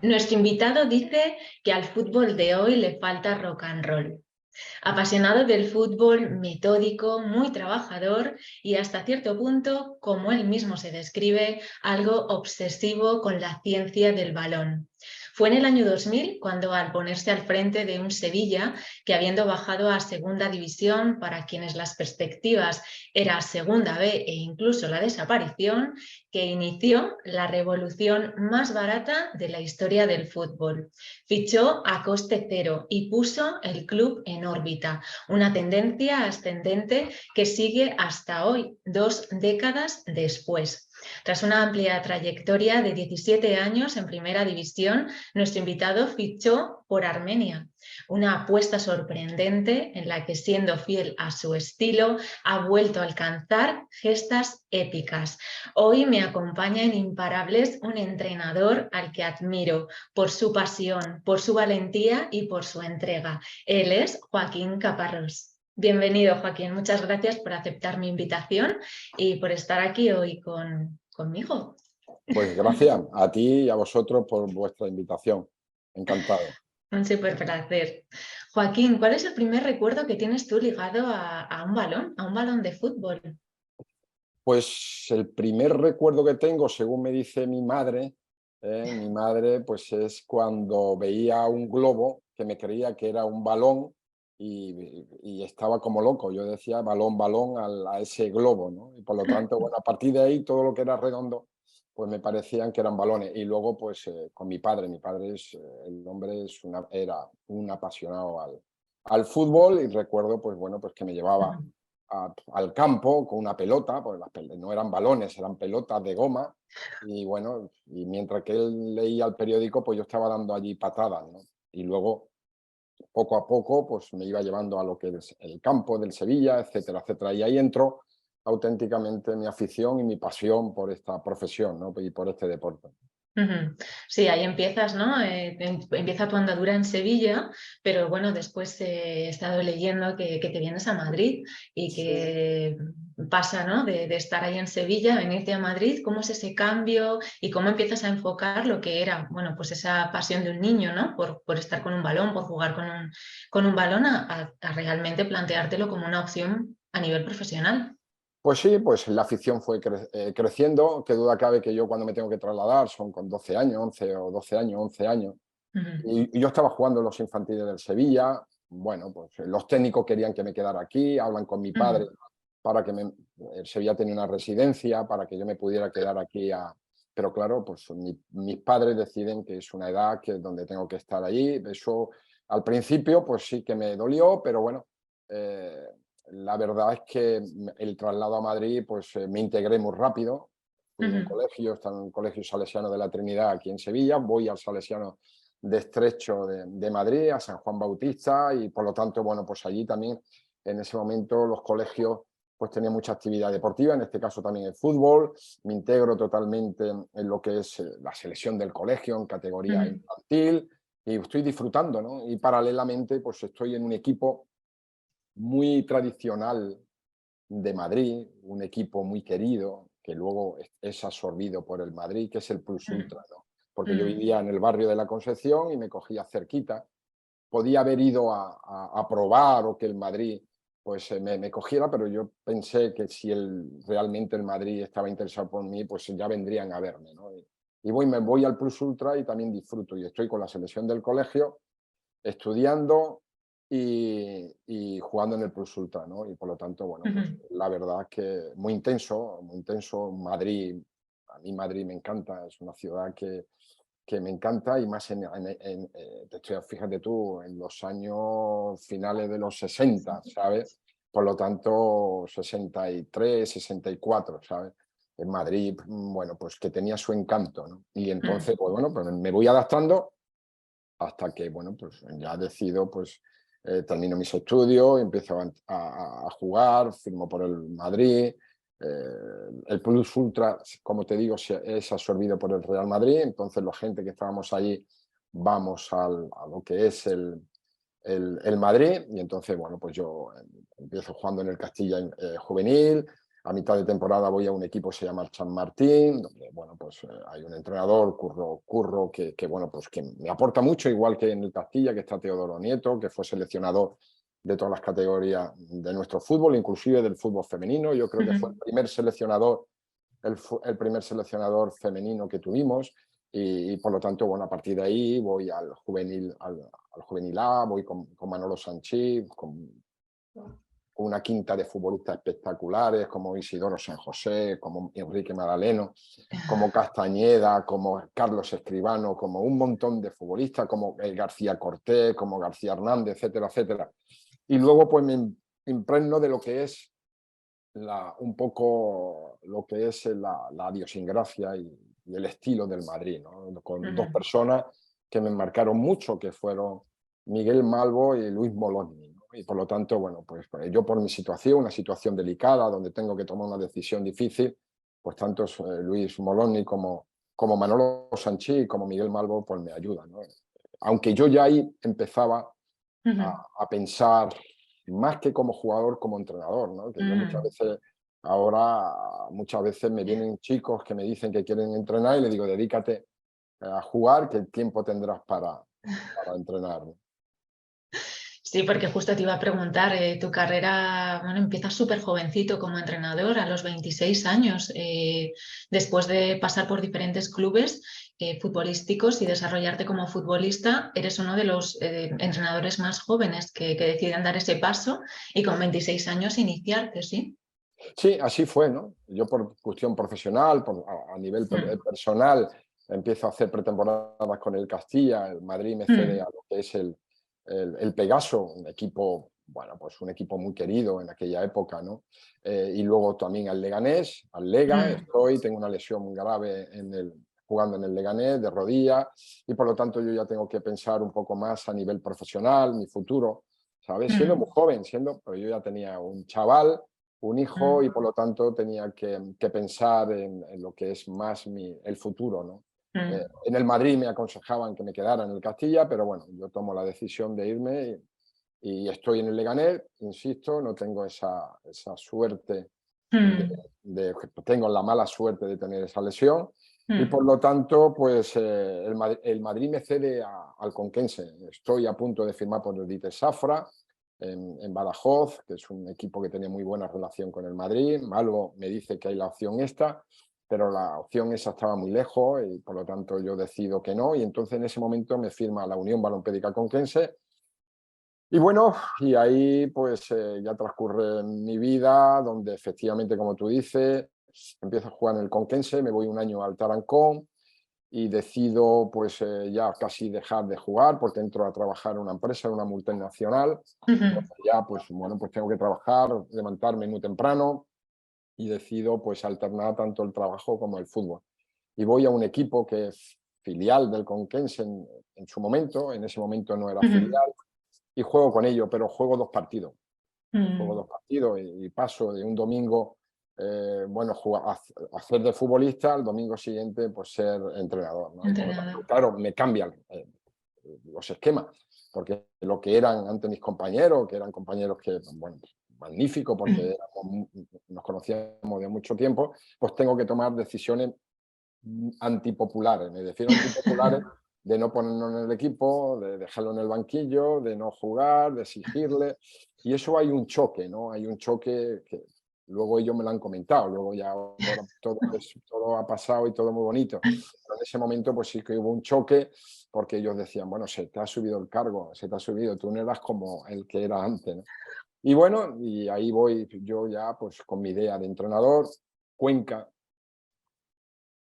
Nuestro invitado dice que al fútbol de hoy le falta rock and roll. Apasionado del fútbol, metódico, muy trabajador y hasta cierto punto, como él mismo se describe, algo obsesivo con la ciencia del balón. Fue en el año 2000 cuando, al ponerse al frente de un Sevilla que, habiendo bajado a Segunda División, para quienes las perspectivas era Segunda B e incluso la desaparición, que inició la revolución más barata de la historia del fútbol. Fichó a coste cero y puso el club en órbita, una tendencia ascendente que sigue hasta hoy, 2 décadas después. Tras una amplia trayectoria de 17 años en Primera División, nuestro invitado fichó por Armenia, una apuesta sorprendente en la que, siendo fiel a su estilo, ha vuelto a alcanzar gestas épicas. Hoy me acompaña en Imparables un entrenador al que admiro por su pasión, por su valentía y por su entrega. Él es Joaquín Caparrós. Bienvenido, Joaquín. Muchas gracias por aceptar mi invitación y por estar aquí hoy conmigo. Pues gracias a ti y a vosotros por vuestra invitación. Encantado. Un súper placer. Joaquín, ¿cuál es el primer recuerdo que tienes tú ligado a un balón de fútbol? Pues el primer recuerdo que tengo, según me dice mi madre, pues es cuando veía un globo que me creía que era un balón y estaba como loco. Yo decía balón, balón a ese globo, ¿no? Y por lo tanto, bueno, a partir de ahí todo lo que era redondo, pues me parecían que eran balones. Y luego, pues con mi padre el hombre era un apasionado al fútbol y recuerdo, pues bueno, pues que me llevaba al campo con una pelota, porque no eran balones, eran pelotas de goma, y bueno, y mientras que él leía el periódico, pues yo estaba dando allí patadas, ¿no? Y luego, poco a poco, pues me iba llevando a lo que es el campo del Sevilla, etcétera, etcétera. Y ahí entró auténticamente mi afición y mi pasión por esta profesión, ¿no? Y por este deporte. Sí, ahí empiezas, ¿no? Empieza tu andadura en Sevilla, pero bueno, después he estado leyendo que te vienes a Madrid y Sí. que pasa, ¿no? De estar ahí en Sevilla, venirte a Madrid. ¿Cómo es ese cambio y cómo empiezas a enfocar lo que era, bueno, pues esa pasión de un niño, ¿no? Por estar con un balón, por jugar con un balón, a realmente planteártelo como una opción a nivel profesional? Pues sí, pues la afición fue creciendo. Qué duda cabe que yo cuando me tengo que trasladar son con 12 años, 11 o 12 años, 11 años. Ujú, Y yo estaba jugando en los infantiles del Sevilla. Bueno, pues los técnicos querían que me quedara aquí, hablan con mi padre ujú, para que el Sevilla tenía una residencia, para que yo me pudiera quedar aquí. Pero claro, pues mis padres deciden que es una edad que donde tengo que estar allí. Eso al principio pues sí que me dolió, pero bueno, eh, la verdad es que el traslado a Madrid pues me integré muy rápido. Fui a un ujú. colegio, está en un colegio salesiano de la Trinidad aquí en Sevilla, voy al salesiano de Estrecho de Madrid, a San Juan Bautista, y por lo tanto, bueno, pues allí también en ese momento los colegios pues tenían mucha actividad deportiva, en este caso también el fútbol, me integro totalmente en lo que es la selección del colegio en categoría Ujú. infantil y estoy disfrutando, ¿no? Y paralelamente pues estoy en un equipo muy tradicional de Madrid, un equipo muy querido, que luego es absorbido por el Madrid, que es el Plus Ujú, Ultra, ¿no? Porque yo ujú, vivía en el barrio de la Concepción y me cogía cerquita. Podía haber ido a probar o que el Madrid pues me cogiera, pero yo pensé que si realmente el Madrid estaba interesado por mí, pues ya vendrían a verme, ¿no? Y me voy al Plus Ultra y también disfruto. Y estoy con la selección del colegio estudiando y jugando en el Plus Ultra, ¿no? Y por lo tanto, bueno, pues ujú. la verdad es que muy intenso, muy intenso. Madrid, a mí Madrid me encanta, es una ciudad que me encanta y más fíjate tú, en los años finales de los 60, ¿sabes? Por lo tanto, 63, 64, ¿sabes? En Madrid, bueno, pues que tenía su encanto, ¿no? Y Mm, entonces, pues bueno, pues me voy adaptando hasta que, bueno, pues ya decido, pues termino mis estudios, empiezo a jugar, firmo por el Madrid. El Plus Ultra, como te digo, es absorbido por el Real Madrid, entonces la gente que estábamos allí vamos a lo que es el Madrid y entonces, bueno, pues yo empiezo jugando en el Castilla juvenil, a mitad de temporada voy a un equipo que se llama San Martín, donde, bueno, pues hay un entrenador, Curro, que, bueno, pues que me aporta mucho, igual que en el Castilla, que está Teodoro Nieto, que fue seleccionador de todas las categorías de nuestro fútbol, inclusive del fútbol femenino. Yo creo que fue el primer seleccionador femenino que tuvimos y por lo tanto, bueno, a partir de ahí voy al juvenil A, voy con Manolo Sanchís, con una quinta de futbolistas espectaculares como Isidoro San José, como Enrique Madaleno, como Castañeda, como Carlos Escribano, como un montón de futbolistas, como García Cortés, como García Hernández, etcétera, etcétera. Y luego pues me impregno de lo que es un poco lo que es la idiosincrasia y el estilo del Madrid, ¿no? Con dos personas que me marcaron mucho, que fueron Miguel Malvo y Luis Moloni, ¿no? Y por lo tanto, bueno, pues yo por mi situación, una situación delicada, donde tengo que tomar una decisión difícil, pues tanto Luis Moloni como Manolo Sanchís y como Miguel Malvo, pues me ayudan, ¿no? Aunque yo ya ahí empezaba a pensar más que como jugador, como entrenador, ¿no? Que yo muchas veces me vienen chicos que me dicen que quieren entrenar y le digo, dedícate a jugar, que el tiempo tendrás para entrenar, ¿no? Sí, porque justo te iba a preguntar, tu carrera, bueno, empiezas súper jovencito como entrenador, a los 26 años, después de pasar por diferentes clubes futbolísticos y desarrollarte como futbolista, eres uno de los entrenadores más jóvenes que deciden dar ese paso y con 26 años iniciarte, ¿sí? Sí, así fue, ¿no? Yo por cuestión profesional, a nivel personal, empiezo a hacer pretemporadas con el Castilla, el Madrid me cede a lo que es el Pegaso, un equipo, bueno, pues un equipo muy querido en aquella época, ¿no? Y luego también al Leganés, al Lega, tengo una lesión muy grave jugando en el Leganés de rodilla y por lo tanto yo ya tengo que pensar un poco más a nivel profesional, mi futuro, ¿sabes? Siendo muy joven, pero yo ya tenía un chaval, un hijo y por lo tanto tenía que pensar en lo que es más el futuro, ¿no? En el Madrid me aconsejaban que me quedara en el Castilla, pero bueno, yo tomo la decisión de irme y estoy en el Leganés, insisto, no tengo esa suerte, tengo la mala suerte de tener esa lesión y por lo tanto, pues el Madrid me cede al Conquense. Estoy a punto de firmar por el Dite Safra, en Badajoz, que es un equipo que tenía muy buena relación con el Madrid. Malvo me dice que hay la opción esta, pero la opción esa estaba muy lejos y por lo tanto yo decido que no. Y entonces en ese momento me firma la Unión Balompédica Conquense. Y bueno, y ahí pues ya transcurre mi vida, donde efectivamente, como tú dices, empiezo a jugar en el Conquense, me voy un año al Tarancón y decido pues ya casi dejar de jugar porque entro a trabajar en una empresa, en una multinacional. Ya pues bueno, pues tengo que trabajar, levantarme muy temprano y decido pues alternar tanto el trabajo como el fútbol. Y voy a un equipo que es filial del Conquense en su momento, en ese momento no era filial, y juego con ello, pero juego dos partidos. Juego dos partidos y paso de un domingo, bueno, hacer de futbolista, al domingo siguiente pues ser entrenador, ¿no? Y por lo tanto, claro, me cambian los esquemas, porque lo que eran antes mis compañeros, que eran compañeros que, bueno, magnífico, porque nos conocíamos de mucho tiempo, pues tengo que tomar decisiones antipopulares, me refiero a antipopulares de no ponernos en el equipo, de dejarlo en el banquillo, de no jugar, de exigirle, y eso hay un choque, ¿no? Hay un choque que luego ellos me lo han comentado, luego ya ahora todo ha pasado y todo muy bonito, pero en ese momento pues sí que hubo un choque, porque ellos decían, bueno, se te ha subido el cargo, se te ha subido, tú no eras como el que era antes, ¿no? Y bueno, y ahí voy yo ya pues con mi idea de entrenador. Cuenca,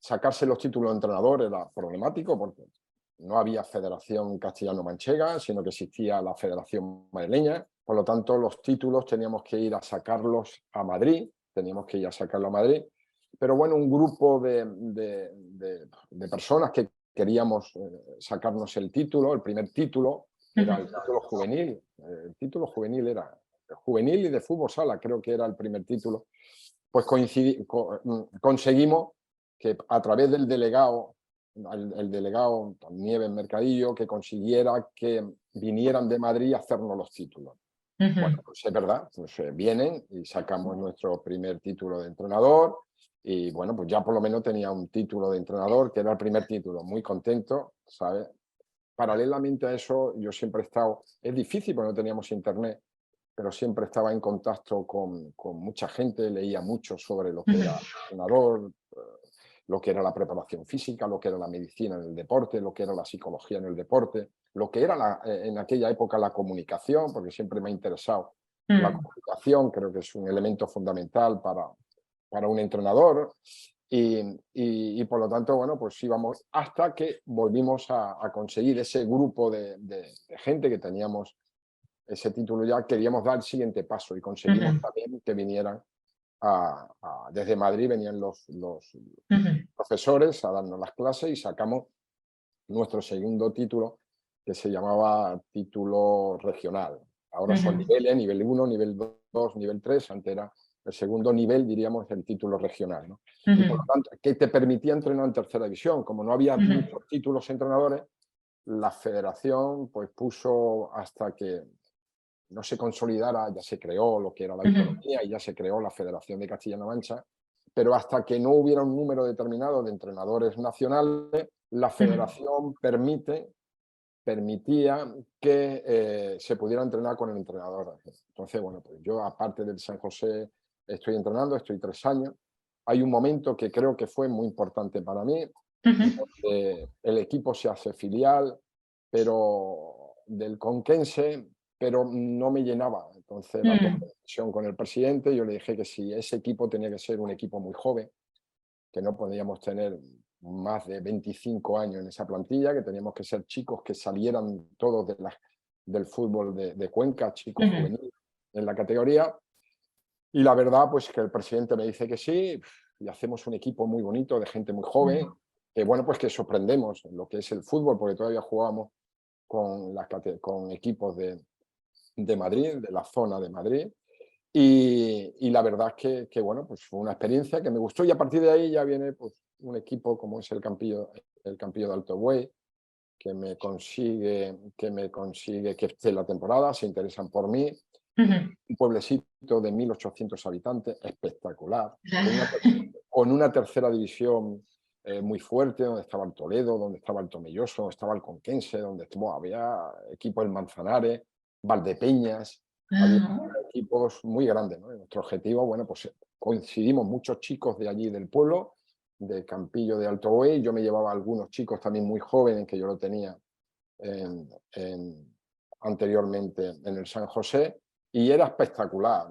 sacarse los títulos de entrenador era problemático porque no había Federación Castellano-Manchega, sino que existía la Federación Madrileña. Por lo tanto, los títulos teníamos que ir a sacarlos a Madrid, teníamos que ir a sacarlo a Madrid. Pero bueno, un grupo de personas que queríamos sacarnos el título, el primer título, era el título juvenil. El título juvenil era juvenil y de fútbol sala, creo que era el primer título. Pues conseguimos que a través del delegado, el delegado Nieves Mercadillo, que consiguiera que vinieran de Madrid a hacernos los títulos. Bueno, Ujú, pues es verdad, pues vienen y sacamos nuestro primer título de entrenador y bueno, pues ya por lo menos tenía un título de entrenador, que era el primer título, muy contento, ¿sabes? Paralelamente a eso, yo siempre he estado, es difícil porque no teníamos internet, pero siempre estaba en contacto con mucha gente, leía mucho sobre lo que ujú, era entrenador, lo que era la preparación física, lo que era la medicina en el deporte, lo que era la psicología en el deporte, lo que era en aquella época la comunicación, porque siempre me ha interesado la mm, comunicación, creo que es un elemento fundamental para un entrenador. Y por lo tanto, bueno, pues íbamos hasta que volvimos a conseguir ese grupo de gente que teníamos ese título ya, queríamos dar el siguiente paso y conseguimos ujú, también que vinieran desde Madrid, venían los ujú, profesores a darnos las clases y sacamos nuestro segundo título, que se llamaba título regional. Ahora son ujú, niveles, nivel 1, nivel 2, nivel 3, antes era el segundo nivel, diríamos, el título regional, ¿no? Y por lo ujú, tanto, que te permitía entrenar en tercera división. Como no había ujú, muchos títulos entrenadores, la federación pues puso hasta que no se consolidara, ya se creó lo que era la ujú, autonomía y ya se creó la Federación de Castilla-La Mancha, pero hasta que no hubiera un número determinado de entrenadores nacionales, la ujú, federación permitía que se pudiera entrenar con el entrenador. Entonces, bueno, pues yo aparte del San José estoy entrenando, estoy 3 años. Hay un momento que creo que fue muy importante para mí, ujú, donde el equipo se hace filial, pero del Conquense, pero no me llenaba. Entonces la tomé mm, la decisión con el presidente, yo le dije que si ese equipo tenía que ser un equipo muy joven, que no podíamos tener más de 25 años en esa plantilla, que teníamos que ser chicos que salieran todos del fútbol de Cuenca, chicos ujú, juveniles en la categoría. Y la verdad, pues que el presidente me dice que sí, y hacemos un equipo muy bonito de gente muy joven, mm, que bueno, pues que sorprendemos en lo que es el fútbol, porque todavía jugábamos con equipos de Madrid, de la zona de Madrid. Y la verdad es que, bueno, pues fue una experiencia que me gustó y a partir de ahí ya viene pues, un equipo como es el Campillo de Alto Buey, que me consigue que esté la temporada, se interesan por mí. ujú. Un pueblecito de 1.800 habitantes, espectacular, con una, Claro. ter- con una tercera división muy fuerte, donde estaba el Toledo, donde estaba el Tomelloso, donde estaba el Conquense, donde había equipos del Manzanares, Valdepeñas, había Ah, equipos muy grandes, ¿no? Y nuestro objetivo, bueno, pues coincidimos muchos chicos de allí del pueblo, de Campillo de Alto Buey, yo me llevaba a algunos chicos también muy jóvenes, que yo lo tenía en anteriormente en el San José, y era espectacular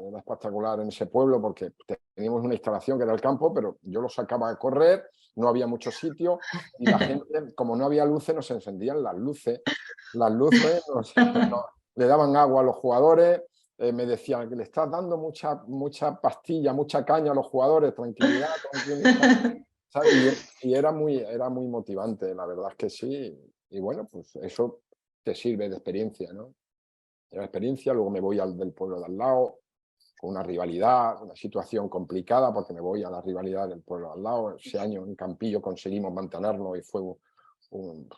en ese pueblo porque teníamos una instalación que era el campo, pero yo lo sacaba a correr, no había mucho sitio y la gente, como no había luces, nos encendían las luces le daban agua a los jugadores, me decían que le estás dando mucha pastilla, mucha caña a los jugadores, tranquilidad, tranquilidad, ¿sabes? Y era muy motivante, la verdad es que sí. Y bueno, pues eso te sirve de experiencia, ¿no? De la experiencia, luego me voy al del pueblo de al lado, con una rivalidad, una situación complicada, porque me voy a la rivalidad del pueblo de al lado. Ese año en Campillo conseguimos mantenerlo y fue un,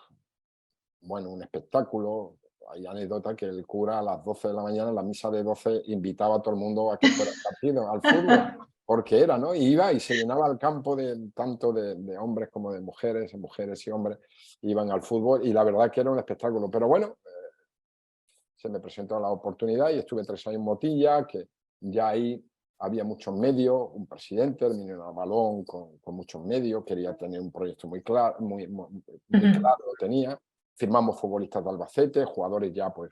bueno, un espectáculo. Hay anécdota que el cura a las 12 de la mañana, en la misa de 12 invitaba a todo el mundo a que fuera al partido, al fútbol, porque era, ¿no? Y iba y se llenaba el campo tanto de hombres como de mujeres y hombres iban al fútbol y la verdad que era un espectáculo. Pero bueno, se me presentó la oportunidad y estuve 3 años en Motilla, que ya ahí había muchos medios, un presidente, el ministro Balón con muchos medios, quería tener un proyecto muy claro, muy ujú, claro, lo tenía. Firmamos futbolistas de Albacete, jugadores ya pues.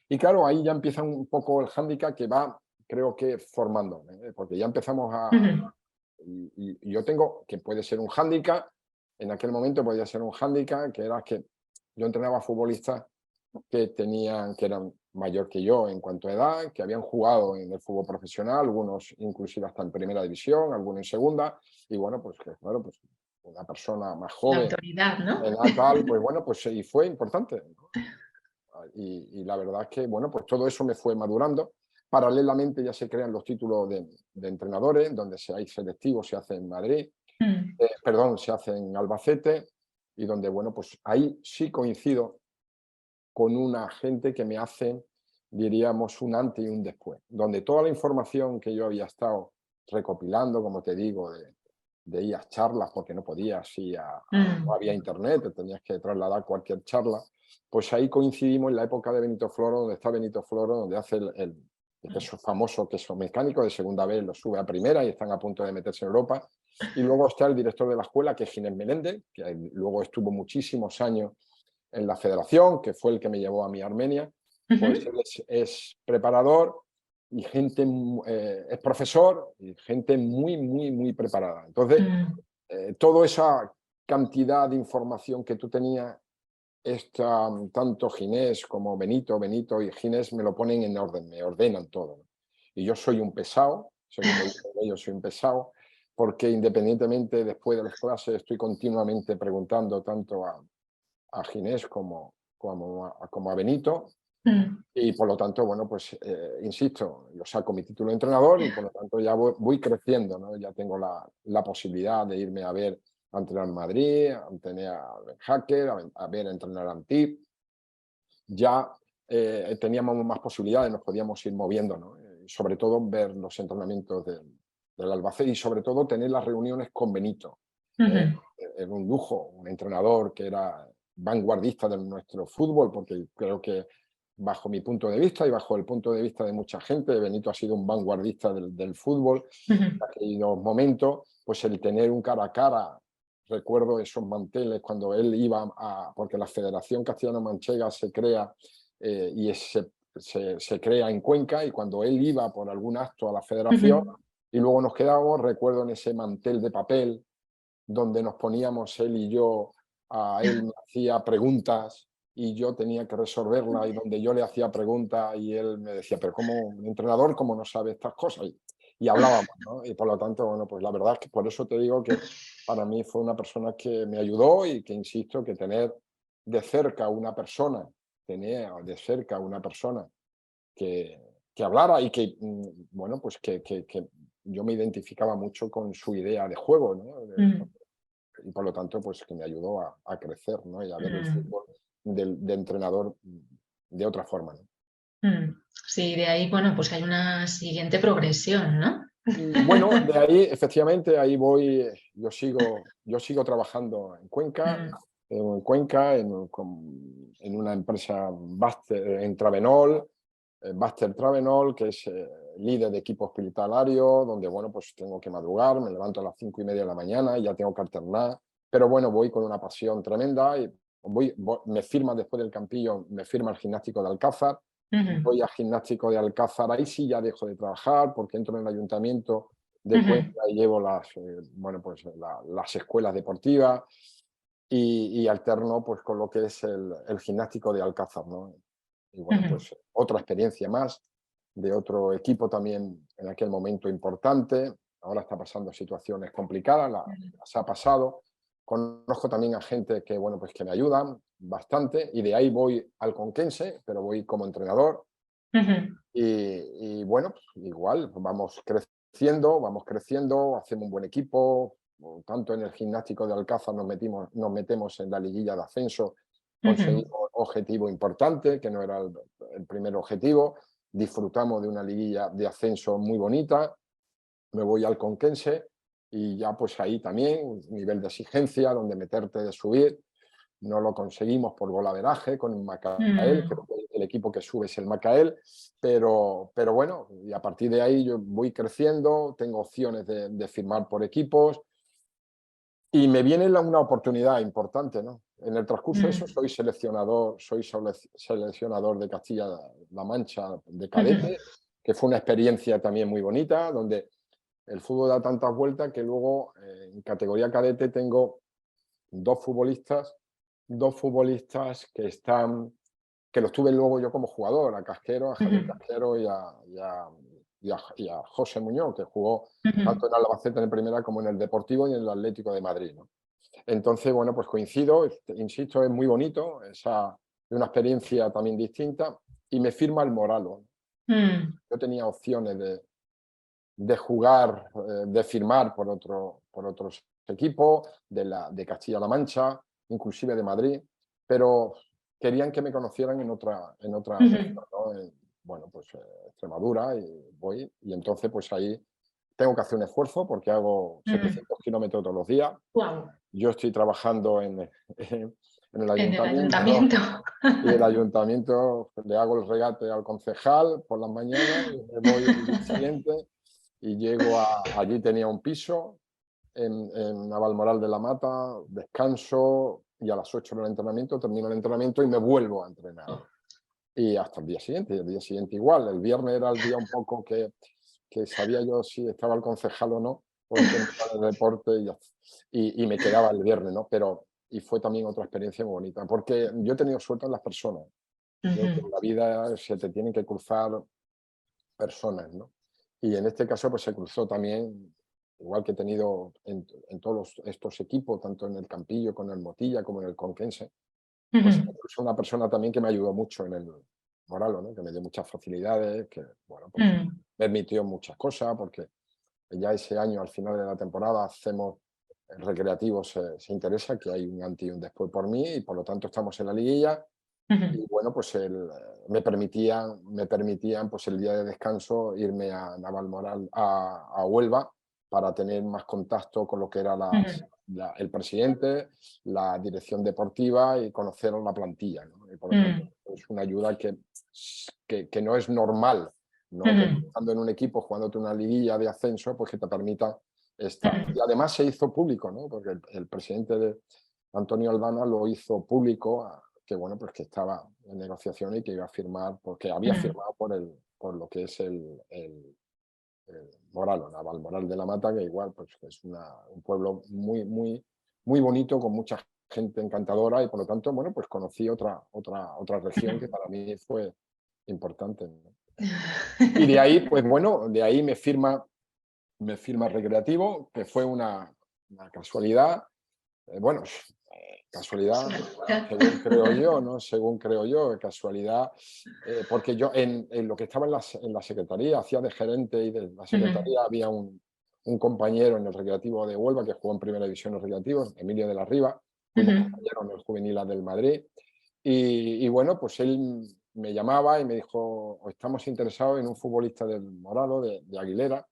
Y claro, ahí ya empieza un poco el hándicap que va, creo que formando, porque ya empezamos ujú, y yo tengo, que puede ser un hándicap, en aquel momento podía ser un hándicap, que era que yo entrenaba futbolistas que eran mayor que yo en cuanto a edad, que habían jugado en el fútbol profesional, algunos inclusive hasta en primera división, algunos en segunda, y bueno, pues que bueno, pues una persona más la joven autoridad, ¿no? en edad tal, pues bueno, pues y fue importante. ¿No? Y la verdad es que, bueno, pues todo eso me fue madurando. Paralelamente ya se crean los títulos de entrenadores, donde se hay selectivos, se hace en Madrid, Mm, perdón, se hace en Albacete, y donde, bueno, pues ahí sí coincido con una gente que me hace diríamos, un antes y un después, donde toda la información que yo había estado recopilando, como te digo, de ir a charlas porque no podías ir no Mm, había internet, te tenías que trasladar cualquier charla, pues ahí coincidimos en la época de Benito Floro, donde está Benito Floro, donde hace el queso famoso queso mecánico de segunda vez, lo sube a primera y están a punto de meterse en Europa. Y luego está el director de la escuela, que es Ginés Meléndez, que luego estuvo muchísimos años en la federación, que fue el que me llevó a mi Armenia. Pues ujú, él es preparador y gente, es profesor y gente muy, muy, muy preparada. Entonces, mm, toda esa cantidad de información que tú tenías, tanto Ginés como Benito y Ginés me lo ponen en orden, me ordenan todo, ¿no? Y yo soy un pesado, según me dicen ellos, soy un pesado, porque independientemente después de las clases estoy continuamente preguntando tanto a Ginés como a Benito, mm. y por lo tanto, bueno, pues insisto, yo saco mi título de entrenador y por lo tanto ya voy creciendo, ¿no? Ya tengo la posibilidad de irme a ver a entrenar en Madrid, a entrenar a Ben Hacker, a ver a entrenar a Antip. Ya teníamos más posibilidades, nos podíamos ir moviendo, ¿no? Sobre todo ver los entrenamientos del Albacete y sobre todo tener las reuniones con Benito. ¿eh? Ujú, Era un lujo, un entrenador que era vanguardista de nuestro fútbol, porque creo que bajo mi punto de vista y bajo el punto de vista de mucha gente, Benito ha sido un vanguardista del fútbol ujú, en aquellos momentos, pues el tener un cara a cara, recuerdo esos manteles cuando él iba porque la Federación Castellano-Manchega se crea y se crea en Cuenca, y cuando él iba por algún acto a la federación ujú. y luego nos quedábamos, recuerdo en ese mantel de papel donde nos poníamos él y yo, a él me hacía preguntas y yo tenía que resolverlas, y donde yo le hacía preguntas y él me decía, pero como un entrenador, ¿cómo no sabe estas cosas? Y hablábamos, ¿no? Y por lo tanto, bueno, pues la verdad es que por eso te digo que para mí fue una persona que me ayudó y que insisto que tener de cerca una persona, tener de cerca una persona que, que hablara y que, bueno, pues que yo me identificaba mucho con su idea de juego, ¿no? Mm, Y por lo tanto, pues que me ayudó a crecer, ¿no? Y a ver el mm, fútbol de entrenador de otra forma, ¿no? mm. Sí, de ahí, bueno, pues hay una siguiente progresión, ¿no? Bueno, de ahí, efectivamente, ahí voy, yo sigo trabajando Mm, En Cuenca, en una empresa en Travenol, Baster Travenol, que es líder de equipo hospitalario, donde, bueno, pues tengo que madrugar, me levanto a las 5:30 de la mañana y ya tengo que alternar, pero bueno, voy con una pasión tremenda y me firma después del Campillo, me firma el Gimnástico de Alcázar, ujú, voy a Gimnástico de Alcázar, ahí sí ya dejo de trabajar porque entro en el ayuntamiento de Cuenca ujú, y llevo bueno, pues las escuelas deportivas y alterno pues con lo que es el Gimnástico de Alcázar, ¿no? Y bueno, ujú, pues otra experiencia más de otro equipo también en aquel momento importante. Ahora está pasando situaciones complicadas, las ha pasado. Conozco también a gente que, bueno, pues que me ayudan bastante y de ahí voy al Conquense, pero voy como entrenador ujú, bueno, pues igual, vamos creciendo, hacemos un buen equipo, tanto en el Gimnástico de Alcázar nos metemos en la liguilla de ascenso, ujú, conseguimos objetivo importante, que no era el primer objetivo, disfrutamos de una liguilla de ascenso muy bonita, me voy al Conquense y ya pues ahí también, un nivel de exigencia, donde meterte de subir, no lo conseguimos por golaveraje con el Macael, mm, creo que el equipo que sube es el Macael, pero bueno, y a partir de ahí yo voy creciendo, tengo opciones de firmar por equipos y me viene una oportunidad importante, ¿no? En el transcurso de eso mm, seleccionador de Castilla-La Mancha de ujú, cadete, que fue una experiencia también muy bonita, donde el fútbol da tantas vueltas que luego en categoría cadete tengo dos futbolistas, dos futbolistas que los tuve luego yo como jugador, a Casquero, a Javier ujú, Casquero y a José Muñoz, que jugó ujú, tanto en Albacete en primera como en el Deportivo y en el Atlético de Madrid, ¿no? Entonces, bueno, pues coincido, insisto, es muy bonito, es una experiencia también distinta, y me firma el Moralo. mm, Yo tenía opciones de jugar, de firmar por otros equipos de Castilla-La Mancha, inclusive de Madrid, pero querían que me conocieran en otra ujú, región, ¿no? bueno, pues Extremadura, y voy, y entonces pues ahí tengo que hacer un esfuerzo porque hago 700 kilómetros todos los días. Wow. Yo estoy trabajando en el En el ayuntamiento ayuntamiento. y el ayuntamiento le hago el regate al concejal por las mañanas y me voy el día siguiente y llego allí tenía un piso en Navalmoral de la Mata, descanso y a las 8 del entrenamiento termino el entrenamiento y me vuelvo a entrenar. Y hasta el día siguiente, y el día siguiente igual. El viernes era el día un poco que sabía yo si estaba el concejal o no, o el técnico de deporte, y me quedaba el viernes, ¿no? Pero, y fue también otra experiencia muy bonita, porque yo he tenido suerte en las personas. Creo que en la vida se te tienen que cruzar personas, ¿no? Y en este caso, pues se cruzó también, igual que he tenido en todos estos equipos, tanto en el Campillo, con el Motilla, como en el Conquense, pues es una persona también que me ayudó mucho en el Moralo, ¿no? Que me dio muchas facilidades, que, bueno, pues permitió muchas cosas, porque ya ese año, al final de la temporada, hacemos el recreativo, se interesa, que hay un antes y un después por mí, y por lo tanto estamos en la liguilla, y bueno, pues me permitían pues el día de descanso irme a Navalmoral, a Huelva, para tener más contacto con lo que era el presidente, la dirección deportiva y conocer la plantilla, ¿no? Y por lo tanto es una ayuda que no es normal, ¿no? Que estando en un equipo, jugándote una liguilla de ascenso, pues que te permita estar. Y además se hizo público, ¿no? Porque el presidente Antonio Albana lo hizo público, que bueno, pues que estaba en negociación y que iba a firmar, porque había firmado por lo que es el Moralo, Navalmoral de la Mata, que igual pues es un pueblo muy bonito, con mucha gente encantadora, y por lo tanto, bueno, pues conocí otra región que para mí fue importante, ¿no? Y de ahí, pues bueno, de ahí me firma Recreativo, que fue una casualidad. Bueno, casualidad, según creo yo, ¿no? Según creo yo, casualidad, porque yo en lo que estaba en la secretaría, hacía de gerente, y de la secretaría había un compañero en el Recreativo de Huelva que jugó en Primera División en los Recreativos, Emilio de la Riva, fuimos compañeros en el Juvenil A del Madrid, y bueno, pues él me llamaba y me dijo: estamos interesados en un futbolista del Moralo, de Aguilera,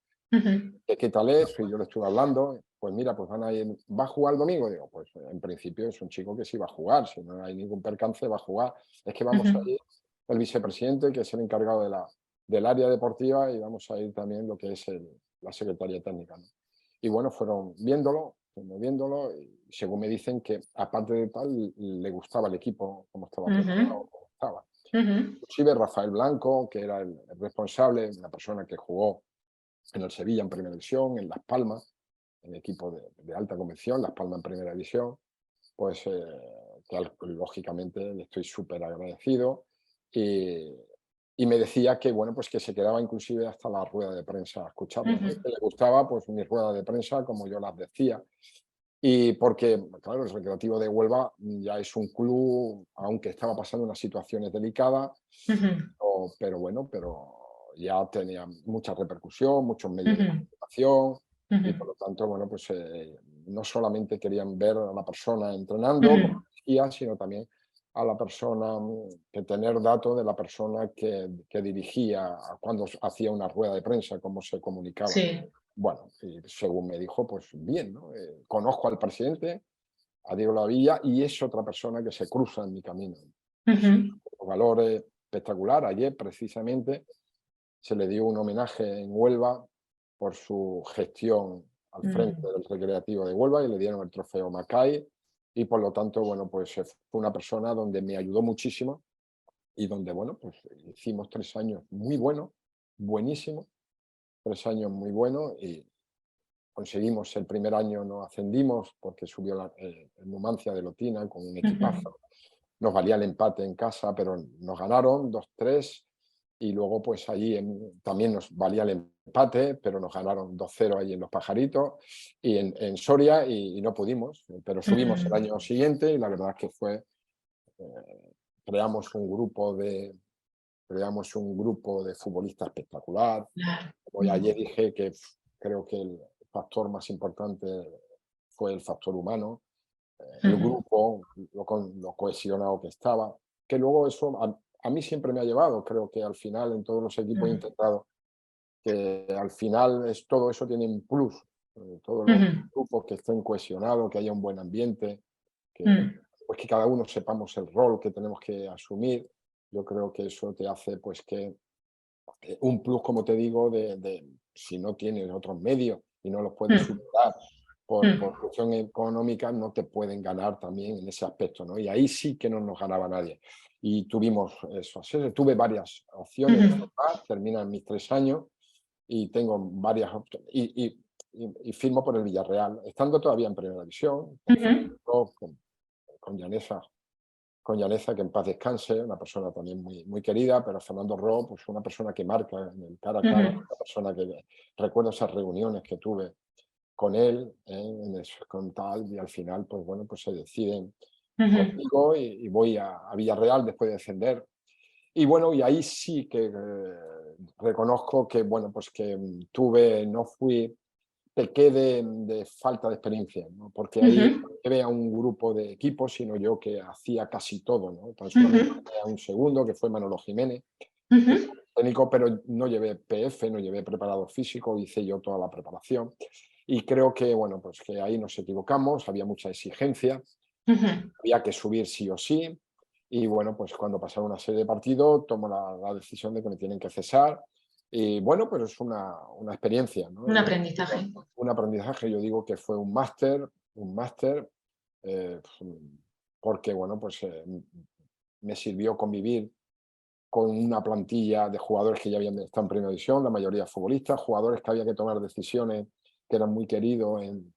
¿qué tal es? Y yo le estuve hablando, pues mira, pues ¿va a jugar el domingo? Digo, pues en principio es un chico que sí va a jugar, si no hay ningún percance va a jugar. Es que vamos a ir el vicepresidente, que es el encargado del área deportiva, y vamos a ir también lo que es la secretaría técnica, ¿no? Y bueno, fueron viéndolo, y según me dicen que aparte de tal, le gustaba el equipo, cómo estaba preparado, cómo estaba. Inclusive Rafael Blanco, que era el responsable, una persona que jugó en el Sevilla en Primera División, en Las Palmas, en equipo de alta convención, Las Palmas en Primera División, pues lógicamente le estoy súper agradecido, y me decía que, bueno, pues que se quedaba inclusive hasta la rueda de prensa a escucharlo, ¿no? Que le gustaba pues mi rueda de prensa, como yo las decía, y porque, claro, el Recreativo de Huelva ya es un club, aunque estaba pasando unas situaciones delicadas, pero bueno, pero ya tenía mucha repercusión, muchos medios de comunicación, y por lo tanto, bueno, pues no solamente querían ver a la persona entrenando, como decía, sino también a la persona, que tener datos de la persona que dirigía, cuando hacía una rueda de prensa, cómo se comunicaba. Sí. Bueno, y según me dijo, pues bien, ¿no? Conozco al presidente, a Diego Lavilla, y es otra persona que se cruza en mi camino. Valores espectacular. Ayer, precisamente, se le dio un homenaje en Huelva por su gestión al frente del Recreativo de Huelva, y le dieron el trofeo Mackay, y por lo tanto, bueno, pues fue una persona donde me ayudó muchísimo, y donde, bueno, pues hicimos 3 años muy buenos, buenísimos, 3 años muy buenos, y conseguimos el primer año, no ascendimos porque subió el Numancia de Lotina con un equipazo. Nos valía el empate en casa, pero nos ganaron 2-3, y luego pues allí también nos valía el empate, pero nos ganaron 2-0 allí en Los Pajaritos y en Soria, y no pudimos, pero subimos el año siguiente, y la verdad es que creamos un grupo de futbolistas espectacular. Hoy ayer dije que creo que el factor más importante fue el factor humano, el grupo, lo cohesionado que estaba, que luego eso a mí siempre me ha llevado. Creo que al final en todos los equipos he Mm, intentado que al final todo eso tiene un plus. Todos los ujú, grupos que estén cohesionados, que haya un buen ambiente, que, mm, pues que cada uno sepamos el rol que tenemos que asumir. Yo creo que eso te hace pues que un plus, como te digo, si no tienes otros medios y no los puedes mm, superar por mm, cuestión económica, no te pueden ganar también en ese aspecto, ¿no? Y ahí sí que no nos ganaba nadie. Y tuvimos eso, así, tuve varias opciones de ujú, formar, terminan mis 3 años y tengo varias opciones. Y firmo por el Villarreal, estando todavía en Primera División, ujú, con Llaneza que en paz descanse, una persona también muy, muy querida, pero Fernando Ro, pues una persona que marca en el cara a cara, ujú, una persona que recuerdo esas reuniones que tuve con él, con tal, y al final, pues bueno, pues se deciden ujú, conmigo y voy a Villarreal después de descender. Y bueno, y ahí sí que reconozco que, bueno, pues que no fui pequé de falta de experiencia, ¿no? Porque ahí ujú, no llevé a un grupo de equipos, sino yo que hacía casi todo, ¿no? Tan solamente ujú, tenía un segundo, que fue Manolo Jiménez, ujú, técnico, pero no llevé PF, no llevé preparador físico, hice yo toda la preparación. Y creo que, bueno, pues que ahí nos equivocamos, había mucha exigencia, ujú. había que subir sí o sí. Y bueno, pues cuando pasaron una serie de partidos, tomo la decisión de que me tienen que cesar. Y bueno, pues es una experiencia, ¿no? Un Yo aprendizaje. un aprendizaje, yo digo que fue un máster, eh, porque bueno, pues me sirvió convivir con una plantilla de jugadores que ya habían estado en Primera División, la mayoría futbolistas, jugadores que había que tomar decisiones que eran muy queridos en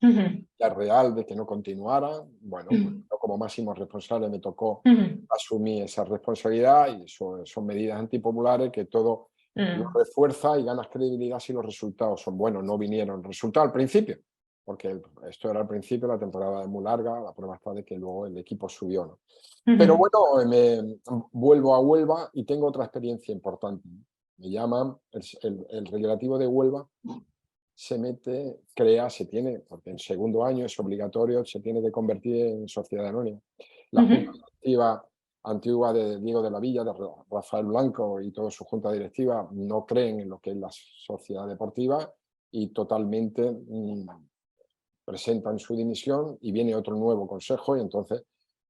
Ujú, la Real de que no continuara. Bueno, pues ujú, yo como máximo responsable me tocó ujú, asumir esa responsabilidad y son medidas antipopulares que todo lo mm, refuerza y ganas credibilidad si los resultados son buenos. No vinieron resultados al principio, porque esto era al principio, la temporada es muy larga, la prueba está de que luego el equipo subió, ¿no? Pero ujú, bueno, vuelvo a Huelva y tengo otra experiencia importante. Me llaman, el Recreativo de Huelva se mete, se tiene, porque en segundo año es obligatorio, se tiene que convertir en sociedad anónima. La junta ujú, directiva antigua de Diego de la Villa, de Rafael Blanco y toda su junta directiva no creen en lo que es la sociedad deportiva y totalmente presentan su dimisión y viene otro nuevo consejo y entonces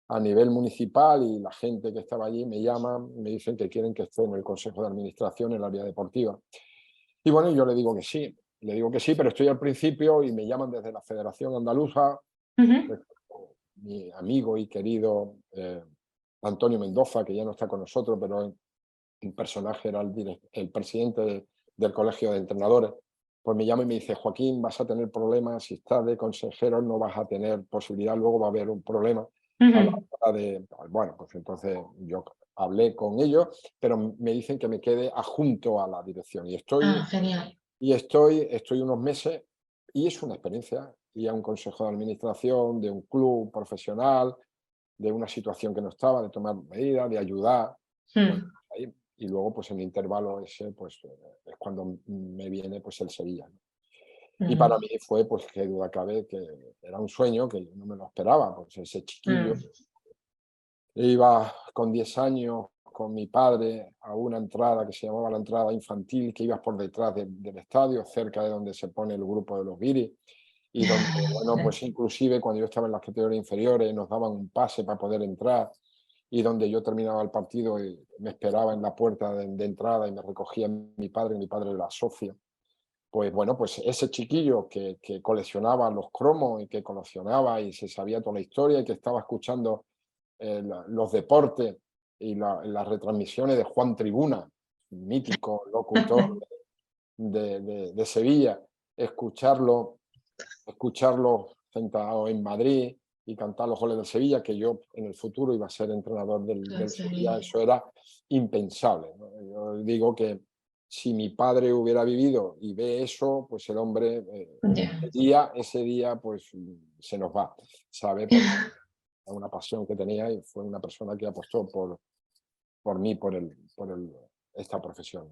a nivel municipal y la gente que estaba allí me llaman, me dicen que quieren que esté en el consejo de administración en el área deportiva. Y bueno, yo le digo que sí, pero estoy al principio y me llaman desde la Federación Andaluza, ujú. mi amigo y querido Antonio Mendoza, que ya no está con nosotros, pero un personaje, era el presidente del Colegio de Entrenadores, pues me llama y me dice, Joaquín, vas a tener problemas, si estás de consejero no vas a tener posibilidad, luego va a haber un problema a la Ujú. hora de... Bueno, pues entonces yo hablé con ellos, pero me dicen que me quede adjunto a la dirección Ah, genial. estoy unos meses y es una experiencia ir a un consejo de administración de un club profesional, de una situación que no estaba, de tomar medidas, de ayudar. Bueno, Mm, ahí, y luego, pues en el intervalo ese, pues es cuando me viene pues el Sevilla, ¿no? Y para mm, mí fue, pues qué duda cabe, que era un sueño que yo no me lo esperaba, pues ese chiquillo mm. iba con 10 años con mi padre a una entrada que se llamaba la entrada infantil, que ibas por detrás del estadio, cerca de donde se pone el grupo de los guiris, y donde, bueno, pues inclusive cuando yo estaba en las categorías inferiores nos daban un pase para poder entrar, y donde yo terminaba el partido y me esperaba en la puerta de entrada y me recogía mi padre era socio. Pues bueno, pues ese chiquillo que coleccionaba los cromos y que coleccionaba y se sabía toda la historia y que estaba escuchando los deportes y las retransmisiones de Juan Tribuna, mítico locutor de Sevilla, escucharlo, escucharlo sentado en Madrid y cantar los goles del Sevilla, que yo en el futuro iba a ser entrenador del Pues Sevilla, ahí, eso era impensable, ¿no? Yo digo que si mi padre hubiera vivido y ve eso, pues el hombre ya. ese día pues se nos va, ¿sabe? Porque una pasión que tenía y fue una persona que apostó por mí, esta profesión.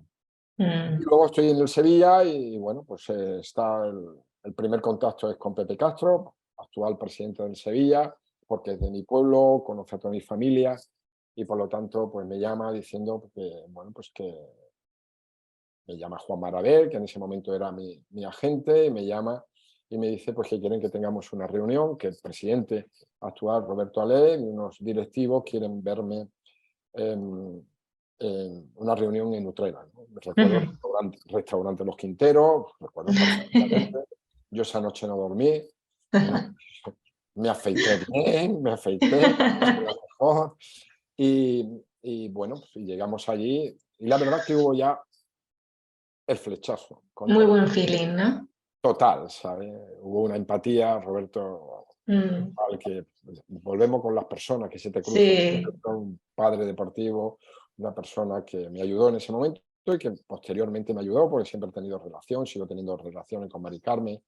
Y Mm, luego estoy en el Sevilla y bueno, pues está el primer contacto es con Pepe Castro, actual presidente del Sevilla, porque es de mi pueblo, conoce a toda mi familia y por lo tanto pues me llama diciendo que, bueno, pues que me llama Juan Marabel, que en ese momento era mi agente, y me llama y me dice pues que quieren que tengamos una reunión, que el presidente actual, Roberto Alé, y unos directivos quieren verme en una reunión en Utrera, ¿no? Recuerdo el Ujú. restaurante Los Quinteros, recuerdo perfectamente. Yo esa noche no dormí, me, me afeité bien, me afeité, lo mejor, y bueno, pues, y llegamos allí, y la verdad que hubo ya el flechazo con Muy Roberto. buen feeling, ¿no? Total, ¿sabes? Hubo una empatía, Roberto, Mm. al que volvemos con las personas que se te cruzan. Sí. Roberto, un padre deportivo, una persona que me ayudó en ese momento y que posteriormente me ayudó, porque siempre he tenido relación, sigo teniendo relaciones con Mari Carmen,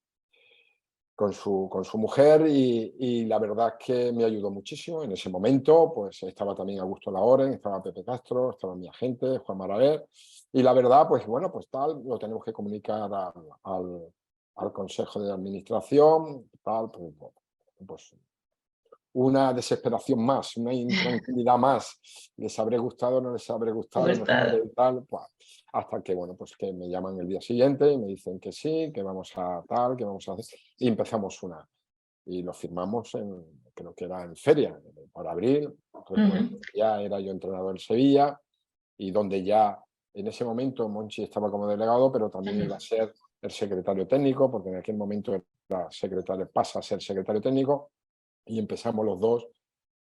con su mujer, y la verdad es que me ayudó muchísimo. En ese momento, pues estaba también Augusto Laoren, estaba Pepe Castro, estaba mi agente, Juan Maraver, y la verdad, pues bueno, pues tal, lo tenemos que comunicar al Consejo de Administración, tal, pues una desesperación más, una intranquilidad más. Les habré gustado, no les habré gustado, no Gustada. sabré tal, pues, hasta que, bueno, pues que me llaman el día siguiente y me dicen que sí, que vamos a tal, que vamos a hacer, y empezamos una. Y lo firmamos creo que era en feria, por abril. Recuerdo Ujú. que ya era yo entrenador en Sevilla, y donde ya en ese momento Monchi estaba como delegado, pero también Ujú. iba a ser el secretario técnico, porque en aquel momento era secretario, pasa a ser secretario técnico, y empezamos los dos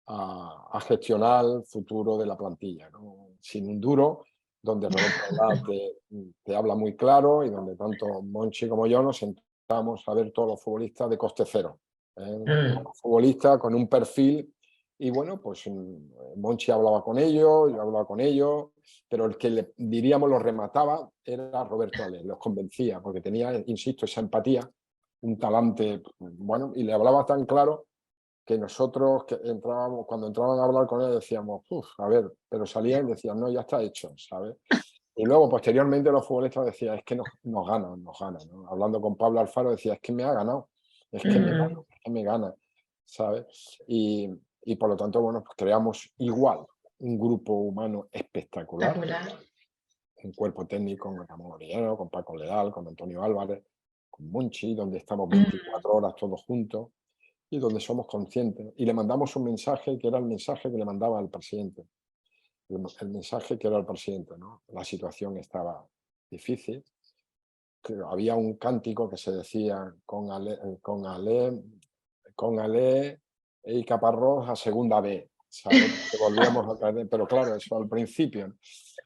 a gestionar el futuro de la plantilla, ¿no? Sin un duro, donde Roberto Alá te habla muy claro, y donde tanto Monchi como yo nos sentamos a ver todos los futbolistas de coste cero. Mm. Todos futbolistas con un perfil, y bueno, pues Monchi hablaba con ellos, yo hablaba con ellos, pero el que diríamos los remataba era Roberto Ale, los convencía, porque tenía, insisto, esa empatía, un talante, bueno, y le hablaba tan claro que nosotros que entrábamos, cuando entraban a hablar con él decíamos, uff, a ver, pero salían y decían, no, ya está hecho, ¿sabes? Y luego, posteriormente, los futbolistas decían, es que nos ganan, nos ganan, ¿no? Hablando con Pablo Alfaro decía, es que me ha ganado, es que me gana, Mm. es que me gana, ¿sabes? Y por lo tanto, bueno, pues creamos igual un grupo humano espectacular, Espectacular. un cuerpo técnico con Ramón Orellano, con Paco Leal, con Antonio Álvarez, con Monchi, donde estamos Mm. 24 horas todos juntos, y donde somos conscientes. Y le mandamos un mensaje que era el mensaje que le mandaba al presidente. El mensaje que era el presidente, ¿no? La situación estaba difícil. Que había un cántico que se decía con Ale y Caparrós a segunda B, ¿sabes? Que volvíamos a caer, pero claro, eso al principio, ¿no?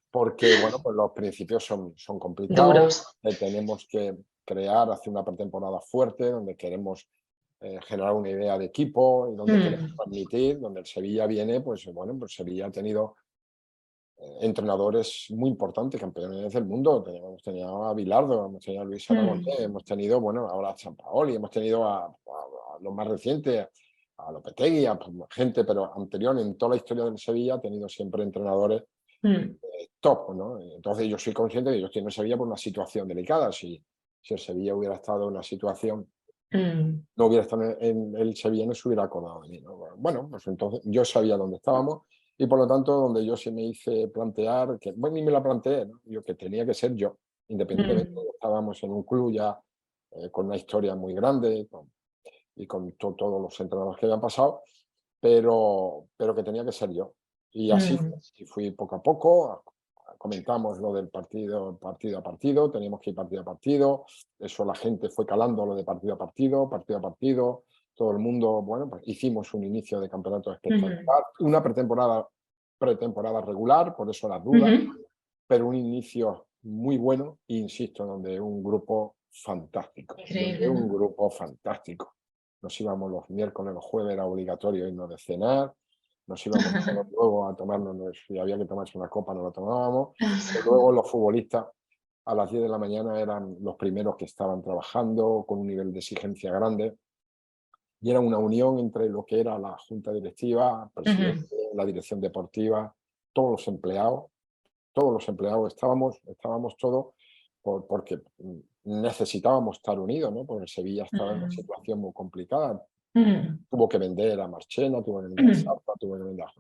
Porque, bueno, pues los principios son complicados, Duros. tenemos que crear, hacer una pretemporada fuerte, donde queremos generar una idea de equipo, y donde queremos Mm. transmitir, donde el Sevilla viene, pues bueno, pues Sevilla ha tenido entrenadores muy importantes, campeones del mundo. Hemos tenido a Bilardo, hemos tenido a Luis Aragonés, Mm. hemos tenido, bueno, ahora a Sampaoli, hemos tenido a los más recientes, a Lopetegui, a gente, pero anterior en toda la historia del Sevilla ha tenido siempre entrenadores Mm. top, ¿no? Entonces yo soy consciente de que yo estoy en Sevilla por una situación delicada. Si el Sevilla hubiera estado en una situación, Mm. no hubiera estado en el Sevilla, no se hubiera acordado de mí, ¿no? Bueno, pues entonces yo sabía dónde estábamos, y por lo tanto donde yo sí me hice plantear, que bueno, ni me la planteé, ¿no? Yo que tenía que ser yo, independientemente de Mm. que estábamos en un club ya con una historia muy grande, y con todos los entrenadores que habían pasado, pero que tenía que ser yo. Y así fue, Mm. y fui poco a poco. Comentamos lo del partido a partido, teníamos que ir partido a partido, eso la gente fue calando lo de partido a partido, todo el mundo, bueno, pues hicimos un inicio de campeonato Ujú. espectacular, una pretemporada regular, por eso las dudas, Ujú. pero un inicio muy bueno, insisto, donde un grupo fantástico, donde Increíble, un ¿no? grupo fantástico. Nos íbamos los miércoles, los jueves era obligatorio irnos de cenar, nos íbamos luego a tomarnos, si había que tomarse una copa, nos la tomábamos, pero luego los futbolistas a las 10 de la mañana eran los primeros que estaban trabajando con un nivel de exigencia grande, y era una unión entre lo que era la junta directiva, el presidente, Ujú. la dirección deportiva, todos los empleados estábamos todos porque necesitábamos estar unidos, ¿no? Porque Sevilla estaba en una Mm. situación muy complicada. Mm. Tuvo que vender a Marchena, tuvo que vender a Mm. Sarta, tuvo que vender a...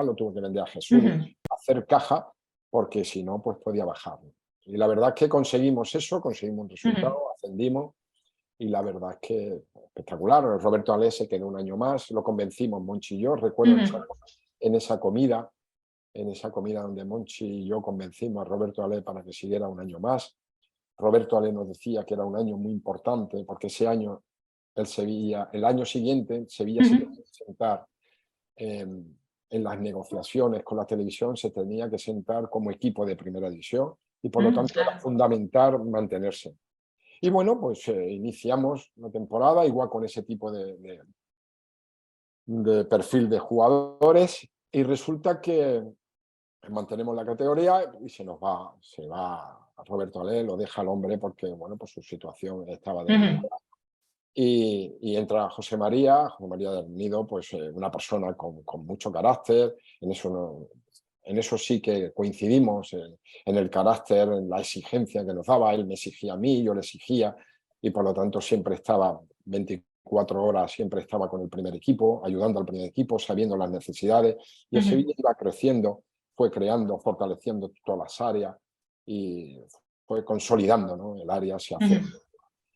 lo tuve que vender a Jesús, Ujú, hacer caja, porque si no, pues podía bajar. Y la verdad es que conseguimos eso, conseguimos un ujú, resultado, ascendimos, y la verdad es que espectacular. Roberto Alés se quedó un año más, lo convencimos, Monchi y yo, recuerdo ujú, en esa comida, donde Monchi y yo convencimos a Roberto Alés para que siguiera un año más. Roberto Ale nos decía que era un año muy importante porque ese año el año siguiente, Sevilla se ujú, tenía que sentar en las negociaciones con la televisión, se tenía que sentar como equipo de primera división y por lo tanto era claro. fundamental mantenerse. Y bueno, pues iniciamos la temporada igual con ese tipo de perfil de jugadores y resulta que mantenemos la categoría y se va Roberto Ale, lo deja al hombre porque, bueno, pues su situación estaba Ujú, delicada. Y entra José María del Nido, pues una persona con mucho carácter, en eso, en eso sí que coincidimos, en el carácter, en la exigencia que nos daba, él me exigía a mí, yo le exigía, y por lo tanto siempre estaba 24 horas, siempre estaba con el primer equipo, ayudando al primer equipo, sabiendo las necesidades, y el ujú, Sevilla iba creciendo, fue creando, fortaleciendo todas las áreas y fue consolidando, ¿no? El área se hace ujú,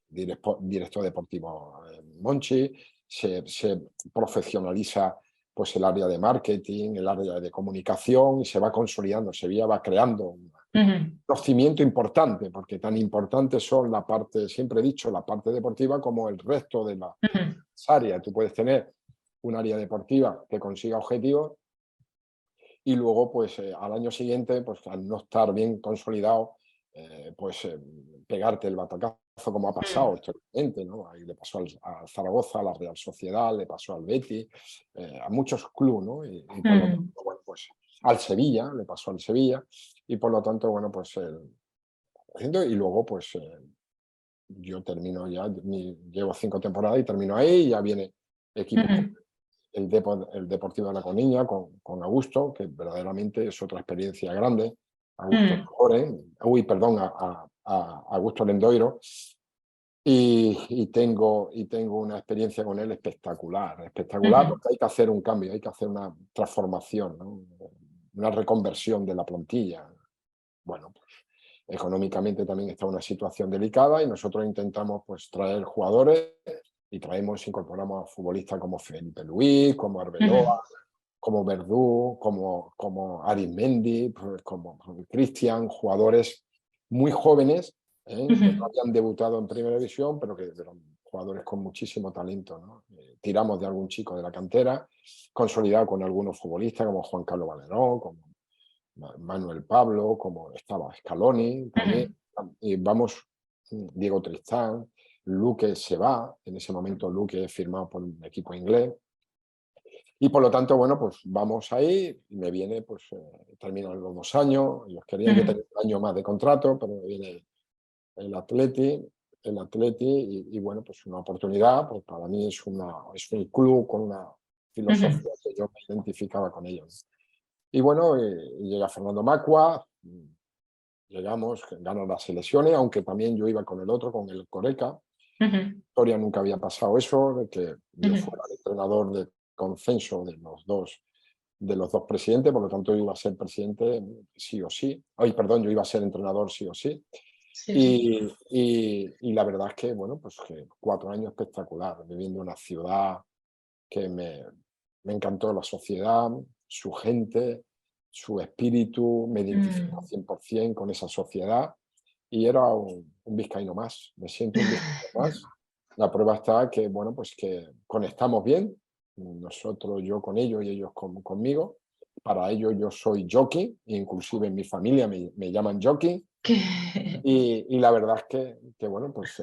director deportivo Monchi, se profesionaliza pues el área de marketing, el área de comunicación y se va consolidando, Sevilla va creando un ujú, conocimiento importante, porque tan importantes son la parte, siempre he dicho, la parte deportiva como el resto de las ujú, áreas. Tú puedes tener un área deportiva que consiga objetivos y luego pues al año siguiente, pues al no estar bien consolidado, pues pegarte el batacazo como ha pasado históricamente, ¿no? Ahí le pasó al Zaragoza, a la Real Sociedad, le pasó al Betis, a muchos clubes, ¿no? Y por lo tanto, ujú, bueno, pues al Sevilla, le pasó al Sevilla, y por lo tanto, bueno, pues y luego pues yo termino ya, llevo 5 temporadas y termino ahí, y ya viene equipos como ujú, el Deportivo de la Coruña con Augusto, que verdaderamente es otra experiencia grande. Augusto ujú, perdón, a Augusto Lendoiro, y tengo una experiencia con él espectacular, espectacular, ujú. porque hay que hacer un cambio, hay que hacer una transformación, ¿no? Una reconversión de la plantilla. Bueno, pues, económicamente también está una situación delicada y nosotros intentamos pues traer jugadores y incorporamos a futbolistas como Felipe Luis, como Ujú, Arbeloa, como Verdú, como Arismendi, pues, como Cristian, jugadores muy jóvenes, que no ujú, habían debutado en Primera División, pero que eran jugadores con muchísimo talento, ¿no? Tiramos de algún chico de la cantera, consolidado con algunos futbolistas como Juan Carlos Valerón, como Manuel Pablo, como estaba Scaloni también, ujú, y vamos, Diego Tristán, Luque se va, en ese momento Luque firmado por un equipo inglés, y por lo tanto, bueno, pues vamos ahí, y me viene, pues terminan los 2 años, ellos querían que ujú. tenga un año más de contrato, pero me viene el Atleti, y bueno, pues una oportunidad, pues para mí es un club con una Ujú, filosofía que yo me identificaba con ellos. Y bueno, llega Fernando Macua, llegamos, ganan las elecciones, aunque también yo iba con el otro, con el Coreca. ujú, Historia nunca había pasado eso, de que yo ujú, fuera el entrenador de consenso de los dos presidentes, por lo tanto yo iba a ser presidente sí o sí. Ay, perdón, yo iba a ser entrenador sí o sí. sí, sí. Y la verdad es que, bueno, pues que 4 años espectacular, viviendo en una ciudad que me encantó la sociedad, su gente, su espíritu, me identifico Mm. 100% con esa sociedad y era un vizcaíno más, me siento un vizcaíno más. La prueba está que, bueno, pues que conectamos bien, nosotros, yo con ellos y ellos conmigo. Para ello yo soy jockey, inclusive en mi familia me llaman jockey, Que- y la verdad es que bueno, pues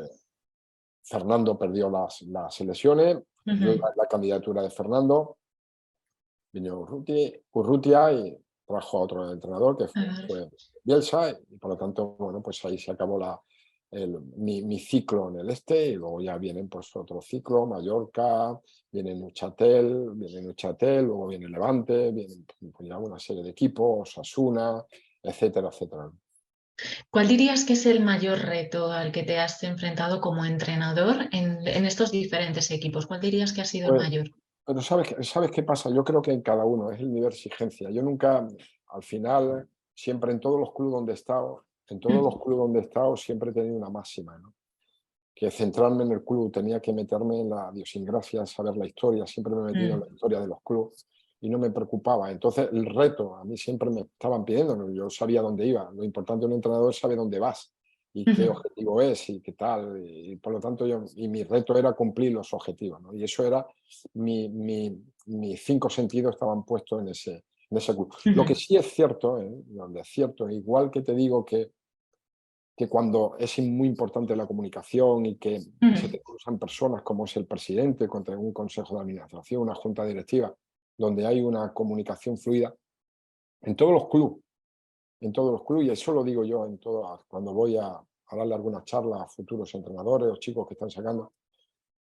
Fernando perdió las elecciones, yo Ujú. iba en la candidatura de Fernando, vino Urrutia y trajo a otro entrenador que A ver. fue Bielsa, y por lo tanto, bueno, pues ahí se acabó mi ciclo en el este, y luego ya vienen pues otro ciclo, Mallorca, viene Neuchâtel, luego viene Levante, vienen pues, ya una serie de equipos, Osasuna, etcétera, etcétera. ¿Cuál dirías que es el mayor reto al que te has enfrentado como entrenador en estos diferentes equipos? ¿Cuál dirías que ha sido el Pues, mayor? Pero ¿sabes qué pasa? Yo creo que en cada uno es el nivel de exigencia. Yo nunca, al final, siempre en todos los clubes donde he estado, siempre he tenido una máxima, ¿no? Que centrarme en el club, tenía que meterme en la idiosincrasia, saber la historia, siempre me he metido en la Mm, historia de los clubes y no me preocupaba. Entonces, el reto, a mí siempre me estaban pidiendo, ¿no? Yo sabía dónde iba. Lo importante de un entrenador es saber dónde vas y qué ujú, objetivo es y qué tal. Y por lo tanto, mi reto era cumplir los objetivos, ¿no? Y eso era, mis 5 sentidos estaban puestos en ese club. Lo que ujú, sí es cierto, donde es cierto, igual que te digo que cuando es muy importante la comunicación y que se ujú. te cruzan personas como es el presidente, contra un consejo de administración, una junta directiva, donde hay una comunicación fluida, en todos los clubes, y eso lo digo yo cuando voy a darle alguna charla a futuros entrenadores o chicos que están sacando,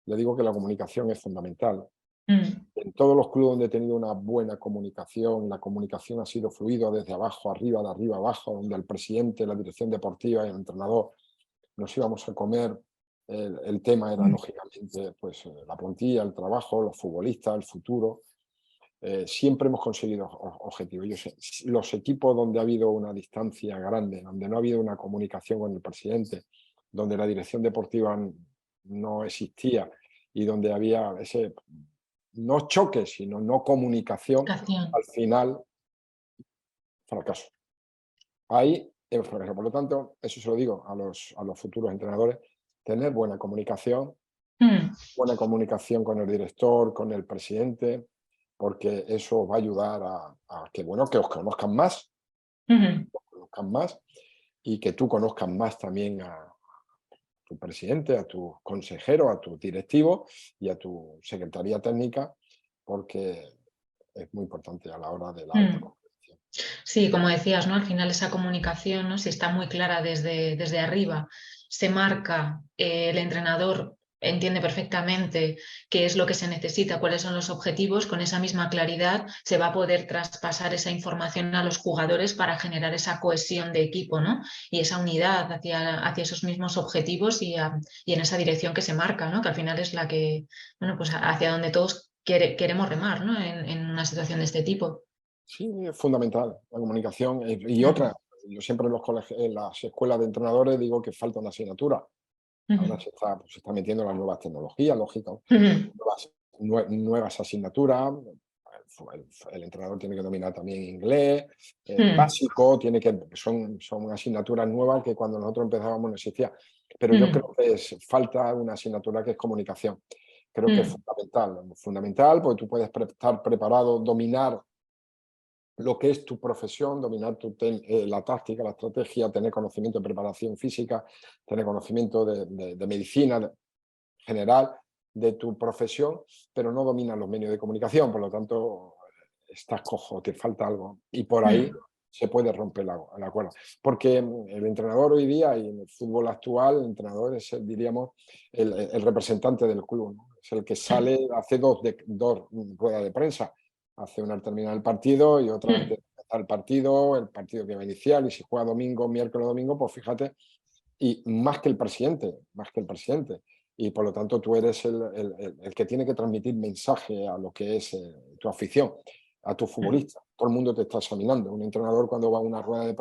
le digo que la comunicación es fundamental. Mm, En todos los clubes donde he tenido una buena comunicación, la comunicación ha sido fluida desde abajo, arriba, de arriba, abajo, donde el presidente, la dirección deportiva y el entrenador nos íbamos a comer. El tema era, mm, lógicamente, pues la plantilla, el trabajo, los futbolistas, el futuro. Siempre hemos conseguido objetivos. Los equipos donde ha habido una distancia grande, donde no ha habido una comunicación con el presidente, donde la dirección deportiva no existía y donde había ese, no choque, sino no comunicación, Comunicación. al final, fracaso. Ahí hemos fracasado. Por lo tanto, eso se lo digo a los futuros entrenadores, tener Mm, buena comunicación con el director, con el presidente, porque eso va a ayudar a que, bueno, que os ujú. conozcan más y que tú conozcas más también a tu presidente, a tu consejero, a tu directivo y a tu secretaría técnica, porque es muy importante a la hora de la alta Mm. competición. Sí, como decías, ¿no? Al final esa comunicación, ¿no? Si está muy clara desde arriba, se marca, el entrenador entiende perfectamente qué es lo que se necesita, cuáles son los objetivos, con esa misma claridad se va a poder traspasar esa información a los jugadores para generar esa cohesión de equipo, ¿no? Y esa unidad hacia esos mismos objetivos y en esa dirección que se marca, ¿no? Que al final es la que, bueno, pues hacia donde todos queremos remar, ¿no? En una situación de este tipo. Sí, es fundamental la comunicación. Y Mm, otra, yo siempre en las escuelas de entrenadores digo que falta una asignatura. Ahora ujú. se está metiendo las nuevas tecnologías, lógico, Ujú, nuevas asignaturas. El entrenador tiene que dominar también inglés, ujú, básico, son asignaturas nuevas que cuando nosotros empezábamos no existía. Pero yo ujú, creo que falta una asignatura que es comunicación. Creo que es ujú, fundamental, fundamental, porque tú puedes estar preparado, dominar lo que es tu profesión, dominar la táctica, la estrategia, tener conocimiento de preparación física, tener conocimiento de medicina general de tu profesión, pero no dominas los medios de comunicación, por lo tanto, estás cojo, te falta algo. Y por ahí ujú, se puede romper la cuerda. Porque el entrenador hoy día y en el fútbol actual, el entrenador es, diríamos, el representante del club, ¿no? Es el que sí, sale, hace dos ruedas de prensa, hace una al terminar el partido y otra ujú, antes de empezar el partido que va a iniciar, y si juega domingo, miércoles, domingo, pues fíjate, y más que el presidente. Y por lo tanto tú eres el que tiene que transmitir mensaje a lo que es tu afición, a tu ujú, futbolista. Todo el mundo te está examinando. Un entrenador cuando va a una rueda de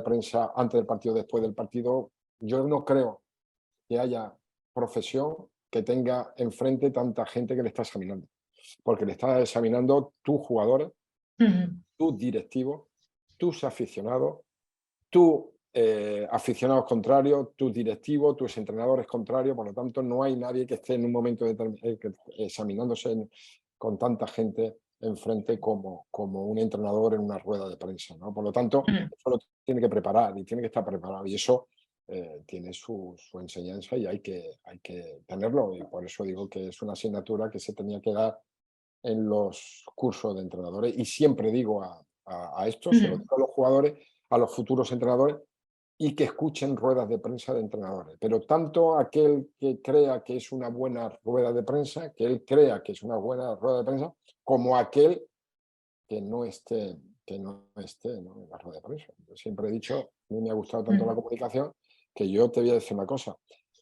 prensa antes del partido, después del partido, yo no creo que haya profesión que tenga enfrente tanta gente que le está examinando. Porque le está examinando tus jugadores, ujú, tus directivos, tus aficionados, tú, aficionados contrarios, tus directivos, tus entrenadores contrarios, por lo tanto, no hay nadie que esté en un momento examinándose con tanta gente enfrente como un entrenador en una rueda de prensa, ¿no? Por lo tanto, ujú, eso lo tiene que preparar y tiene que estar preparado, y eso tiene su enseñanza y hay que tenerlo, y por eso digo que es una asignatura que se tenía que dar en los cursos de entrenadores, y siempre digo a esto, se lo ujú, digo a los jugadores, a los futuros entrenadores, y que escuchen ruedas de prensa de entrenadores. Pero tanto aquel que crea que es una buena rueda de prensa, que él crea que es una buena rueda de prensa, como aquel que no esté, ¿no?, en la rueda de prensa. Yo siempre he dicho, a mí me ha gustado tanto la ujú, comunicación, que yo te voy a decir una cosa,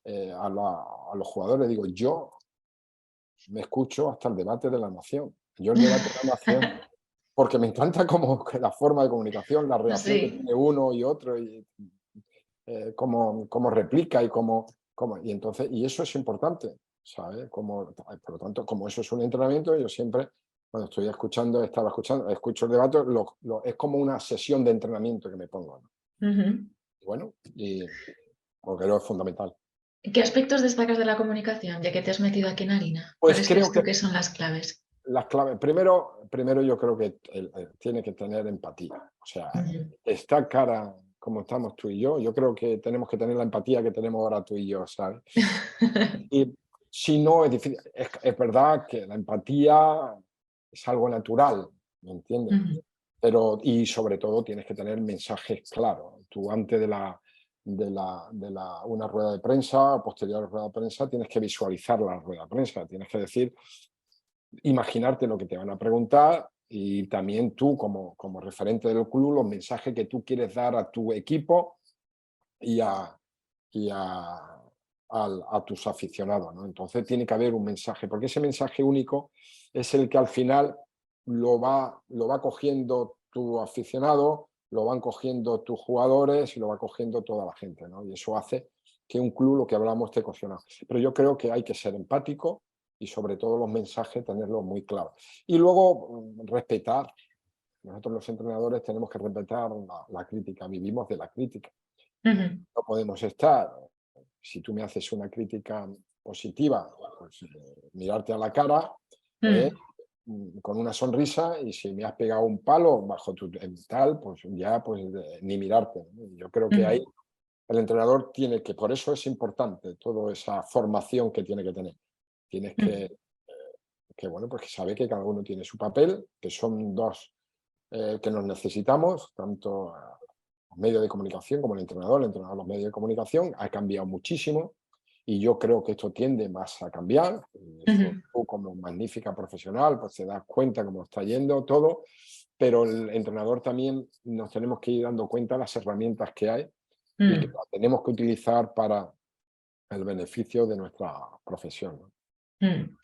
a los jugadores digo, yo me escucho hasta el debate de la nación. Yo el debate de la nación, porque me encanta como que la forma de comunicación, la reacción que Sí. tiene uno y otro, y cómo replica y y entonces, y eso es importante, ¿sabes? Como, por lo tanto, como eso es un entrenamiento, yo siempre, cuando escucho el debate, es como una sesión de entrenamiento que me pongo, ¿no? Ujú. Y bueno, porque creo que es fundamental. ¿Qué aspectos destacas de la comunicación, ya que te has metido aquí en harina? Pues ¿Cuáles creo crees tú que que son las claves? las claves, primero yo creo que tiene que tener empatía. O sea, Ujú. esta cara como estamos tú y yo creo que tenemos que tener la empatía que tenemos ahora tú y yo, ¿sabes? Y si no, es difícil. Es verdad que la empatía es algo natural, ¿me entiendes? Ujú, Pero, y sobre todo tienes que tener mensajes claros. Tú antes una rueda de prensa, posterior a la rueda de prensa, tienes que visualizar la rueda de prensa, tienes que decir, imaginarte lo que te van a preguntar y también tú como referente del club, los mensajes que tú quieres dar a tu equipo y a tus aficionados, ¿no? Entonces tiene que haber un mensaje, porque ese mensaje único es el que al final lo va cogiendo tu aficionado, lo van cogiendo tus jugadores y lo va cogiendo toda la gente, ¿no? Y eso hace que un club, lo que hablamos, esté cohesionado. Pero yo creo que hay que ser empático y sobre todo los mensajes tenerlos muy claros. Y luego respetar. Nosotros los entrenadores tenemos que respetar la crítica, vivimos de la crítica. ujú, No podemos estar, si tú me haces una crítica positiva, pues mirarte a la cara eh, mm, con una sonrisa, y si me has pegado un palo bajo tu tal, pues ya pues ni mirarte, ¿no? Yo creo que ahí ujú, el entrenador tiene que, por eso es importante toda esa formación que tiene que tener. Tienes mm, que bueno, pues que sabe que cada uno tiene su papel, que son dos que nos necesitamos, tanto los medios de comunicación como el entrenador, los medios de comunicación, ha cambiado muchísimo y yo creo que esto tiende más a cambiar. Y eso ujú, tú como magnífica profesional, pues te das cuenta cómo está yendo todo, pero el entrenador también nos tenemos que ir dando cuenta de las herramientas que hay y que mm. las tenemos que utilizar para el beneficio de nuestra profesión, ¿no? Mm.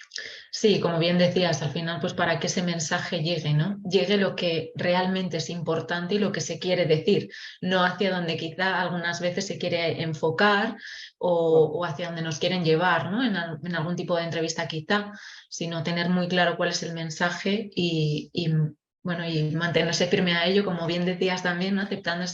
Sí, como bien decías, al final, pues para que ese mensaje llegue, ¿no? Llegue lo que realmente es importante y lo que se quiere decir, no hacia donde quizá algunas veces se quiere enfocar o hacia donde nos quieren llevar, ¿no? En algún tipo de entrevista quizá, sino tener muy claro cuál es el mensaje bueno, y mantenerse firme a ello, como bien decías también, ¿no? Aceptando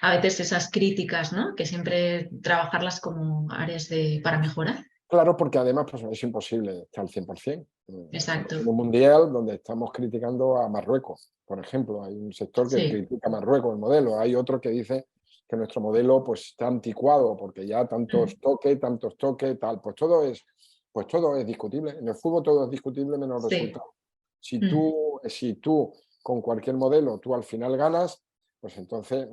a veces esas críticas, ¿no? Que siempre trabajarlas como áreas para mejorar. Claro, porque además pues, es imposible estar al 100%. Estamos Exacto. en un mundial donde estamos criticando a Marruecos, por ejemplo. Hay un sector que Sí. critica a Marruecos, el modelo. Hay otro que dice que nuestro modelo pues, está anticuado porque ya Mm, tantos toques, tal. Pues todo es discutible. En el fútbol todo es discutible menos el sí. resultado. Si Mm, tú con cualquier modelo tú al final ganas, pues entonces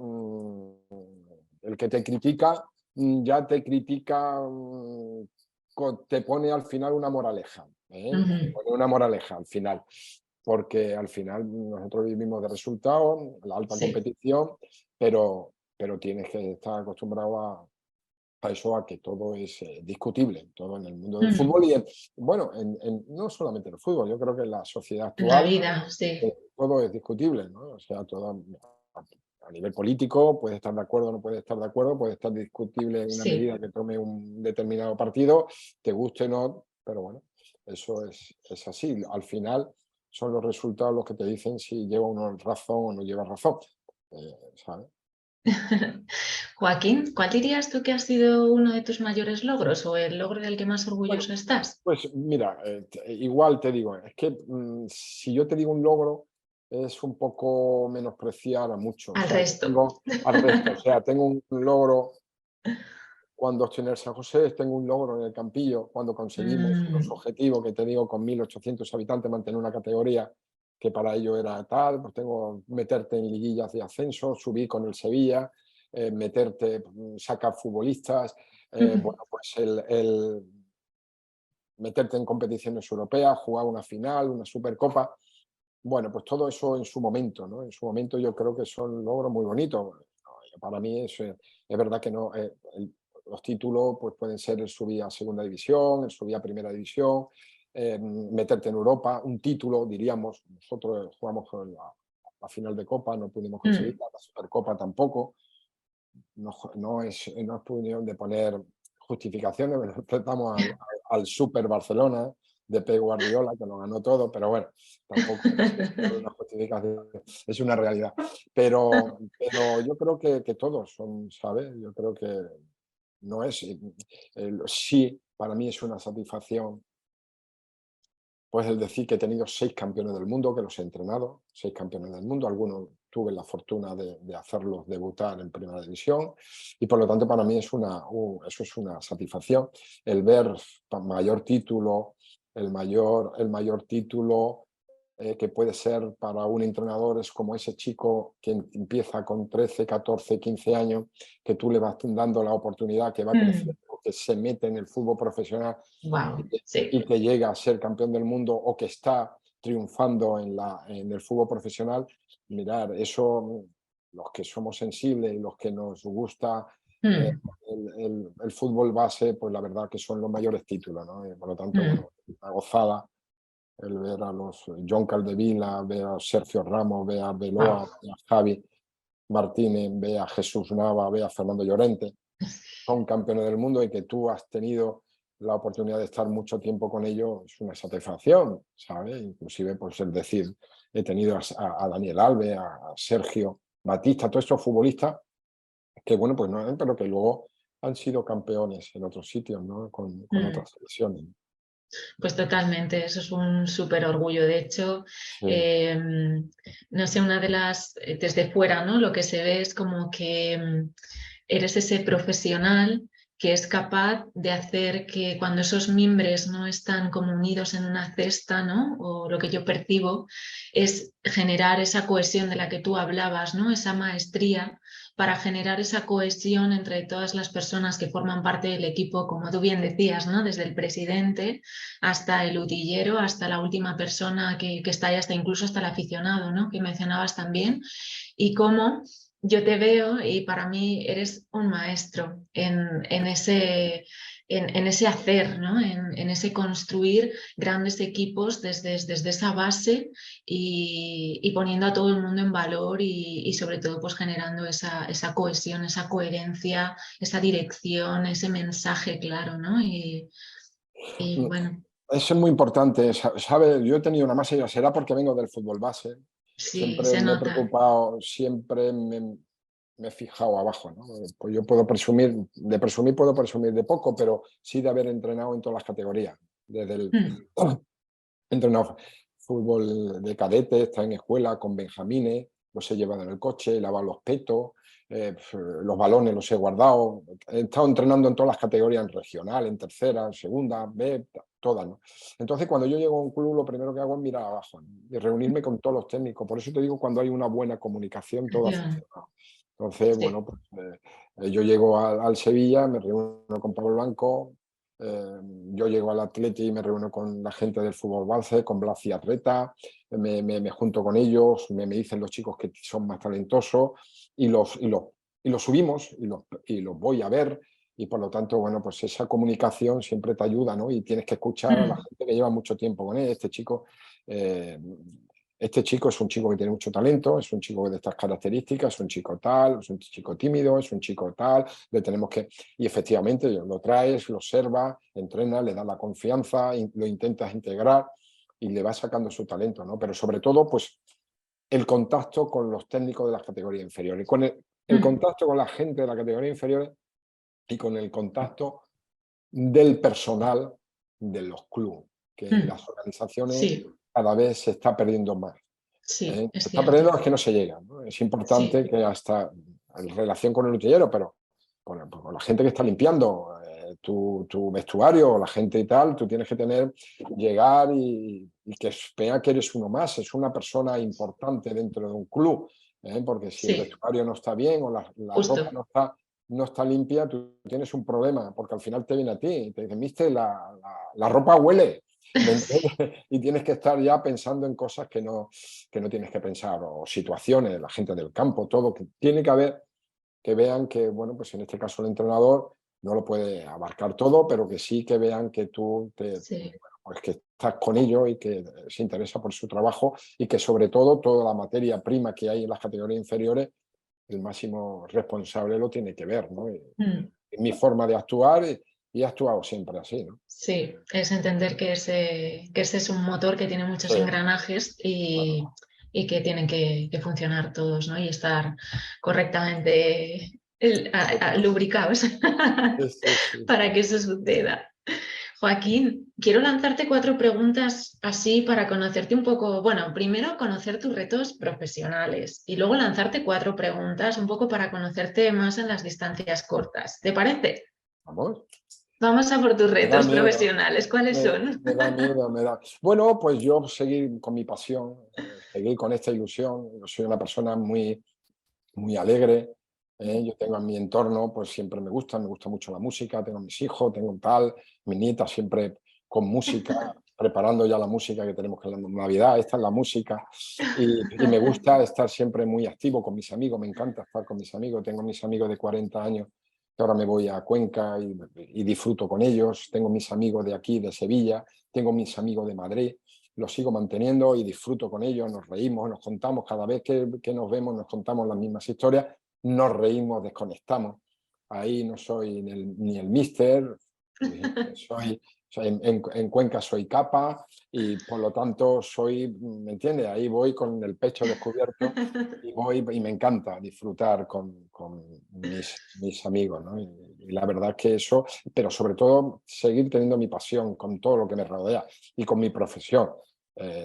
el que te critica ya te critica, te pone al final una moraleja, ¿eh? Te ujú, pone una moraleja al final, porque al final nosotros vivimos de resultados, la alta sí. competición, pero tienes que estar acostumbrado a eso, a que todo es discutible, todo en el mundo del Mm, fútbol y bueno, no solamente en el fútbol, yo creo que en la sociedad en la actual vida, sí. todo es discutible, ¿no? O sea, todo a nivel político puede estar de acuerdo o no puede estar de acuerdo, puede estar discutible una Sí. medida que tome un determinado partido, te guste o no, pero bueno, eso es así. Al final son los resultados los que te dicen si lleva uno razón o no lleva razón, ¿sabes? Joaquín, ¿cuál dirías tú que ha sido uno de tus mayores logros o el logro del que más Bueno, orgulloso estás? pues mira, igual te digo, es que si yo te digo un logro, es un poco menospreciar a mucho. O Al sea, yo resto. tengo al resto, o sea, tengo un logro cuando estoy en el San José, tengo un logro en el Campillo, cuando conseguimos unos Mm, objetivos que te digo con 1.800 habitantes, mantener una categoría que para ello era tal, pues tengo meterte en liguillas de ascenso, subir con el Sevilla, meterte, sacar futbolistas, ujú, bueno, pues el meterte en competiciones europeas, jugar una final, una Supercopa. Bueno, pues todo eso en su momento, ¿no? En su momento yo creo que son logros muy bonitos. Para mí es verdad que no, los títulos pues pueden ser el subir a segunda división, el subir a primera división, meterte en Europa, un título, diríamos. Nosotros jugamos la final de Copa, no pudimos conseguir la Supercopa tampoco. No es cuestión de poner justificaciones, nos enfrentamos al Super Barcelona de Pep Guardiola, que lo ganó todo, pero bueno, tampoco es una justificación, es una realidad. Pero yo creo que todos son, ¿sabes? Yo creo que no es, sí, para mí es una satisfacción pues el decir que he tenido 6 campeones del mundo, que los he entrenado, 6 campeones del mundo, algunos tuve la fortuna de hacerlos debutar en primera división y por lo tanto para mí eso es una satisfacción, el ver mayor título, el mayor título que puede ser para un entrenador es como ese chico que empieza con 13, 14, 15 años, que tú le vas dando la oportunidad, que va creciendo, que se mete en el fútbol profesional Wow, sí. y que llega a ser campeón del mundo o que está triunfando en el fútbol profesional, mirar, eso, los que somos sensibles y los que nos gusta eh, Mm, el fútbol base, pues la verdad que son los mayores títulos, ¿no? Y por lo tanto, mm. bueno, una gozada el ver a los John Caldevila, ver a Sergio Ramos, ver a Guau. Beloa, ver a Javi Martínez, ver a Jesús Nava, ver a Fernando Llorente, son campeones del mundo y que tú has tenido la oportunidad de estar mucho tiempo con ellos, es una satisfacción, ¿sabes? Inclusive, pues el decir, he tenido a Daniel Alves, a Sergio Batista, todos estos futbolistas que, bueno, pues no, pero que luego han sido campeones en otros sitios, ¿no? Con Mm. otras selecciones. Pues totalmente, eso es un súper orgullo. De hecho, Sí. no sé, una de las, desde fuera, ¿no? Lo que se ve es como que eres ese profesional que es capaz de hacer que cuando esos mimbres no están como unidos en una cesta, ¿no? O lo que yo percibo es generar esa cohesión de la que tú hablabas, ¿no? Esa maestría para generar esa cohesión entre todas las personas que forman parte del equipo, como tú bien decías, ¿no? Desde el presidente hasta el utillero, hasta la última persona que está ahí, hasta incluso hasta el aficionado, ¿no? Que mencionabas también, y cómo yo te veo y para mí eres un maestro en ese hacer, ¿no? En ese construir grandes equipos desde esa base y poniendo a todo el mundo en valor y sobre todo pues generando esa cohesión, esa coherencia, esa dirección, ese mensaje claro, ¿no? Y bueno. Eso es muy importante, ¿sabe? Yo he tenido una masa y será porque vengo del fútbol base. Sí, Siempre se me he nota. preocupado, siempre me he fijado abajo, ¿no? Pues yo puedo presumir puedo presumir de poco, pero sí de haber entrenado en todas las categorías. Desde el Mm, he entrenado fútbol de cadete, está en escuela con benjamines, los he llevado en el coche, he lavado los petos, los balones los he guardado. He estado entrenando en todas las categorías, en regional, en tercera, en segunda, B, todas, ¿no? Entonces, cuando yo llego a un club, lo primero que hago es mirar abajo, ¿no? Y reunirme con todos los técnicos. Por eso te digo, cuando hay una buena comunicación, todo ha ya, funcionado. Entonces, sí. bueno, pues yo llego al Sevilla, me reúno con Pablo Blanco, yo llego al Atleti y me reúno con la gente del fútbol base, con Blas y Atleta, me junto con ellos, me dicen los chicos que son más talentosos y los subimos y los voy a ver y por lo tanto, bueno, pues esa comunicación siempre te ayuda, ¿no? Y tienes que escuchar a la Mm, gente que lleva mucho tiempo con él. Eh, este chico es un chico que tiene mucho talento, es un chico de estas características, es un chico tal, es un chico tímido, es un chico tal, le tenemos que... Y efectivamente lo traes, lo observas, entrenas, le das la confianza, lo intentas integrar y le vas sacando su talento, ¿no? Pero sobre todo, pues, el contacto con los técnicos de las categorías inferiores, con el mm, contacto con la gente de la categoría inferior y con el contacto del personal de los clubes, que en mm. las organizaciones Sí, cada vez se está perdiendo más. sí, es Se está perdiendo cierto. es que no se llega, ¿no? Es Sí, importante que hasta en relación con el utillero, pero con la gente que está limpiando tu vestuario, la gente y tal, tú tienes que llegar y que vea que eres uno más, es una persona importante dentro de un club, porque si el sí, vestuario no está bien o la ropa justo. no está limpia, tú tienes un problema, porque al final te viene a ti y te dicen, "Mister, la ropa huele". ¿Me entiendes? Y tienes que estar ya pensando en cosas que no tienes que pensar, o situaciones, la gente del campo, todo, que tiene que haber, que vean que, bueno, pues en este caso el entrenador no lo puede abarcar todo, pero que sí que vean que tú Sí. pues que está con ellos y que se interesa por su trabajo y que sobre todo toda la materia prima que hay en las categorías inferiores, el máximo responsable lo tiene que ver, ¿no? Mm. Mi forma de actuar y he actuado siempre así, ¿no? Sí, es entender que ese es un motor que tiene muchos Sí, engranajes y que tienen que funcionar todos, ¿no? Y estar correctamente lubricados sí, sí, sí, para que eso suceda. Joaquín, quiero lanzarte 4 preguntas así para conocerte un poco, bueno, primero conocer tus retos profesionales y luego lanzarte 4 preguntas un poco para conocerte más en las distancias cortas. ¿Te parece? vamos. Vamos a por tus Me da retos miedo, profesionales. ¿Cuáles son? me da miedo, me da... Bueno, pues yo seguir con mi pasión, seguir con esta ilusión. Yo soy una persona muy alegre. Yo tengo en mi entorno, pues siempre me gusta mucho la música, tengo mis hijos, tengo tal, mi nieta siempre con música, preparando ya la música que tenemos que la Navidad, esta es la música, y me gusta estar siempre muy activo con mis amigos, me encanta estar con mis amigos, tengo mis amigos de 40 años, que ahora me voy a Cuenca y disfruto con ellos, tengo mis amigos de aquí, de Sevilla, tengo mis amigos de Madrid, los sigo manteniendo y disfruto con ellos, nos reímos, nos contamos, cada vez que nos vemos nos contamos las mismas historias, nos reímos, desconectamos. Ahí no soy ni el mister, en Cuenca soy capa y por lo tanto soy, ¿me entiendes? Ahí voy con el pecho descubierto y voy y me encanta disfrutar con mis amigos, ¿no? Y la verdad que eso, pero sobre todo seguir teniendo mi pasión con todo lo que me rodea y con mi profesión.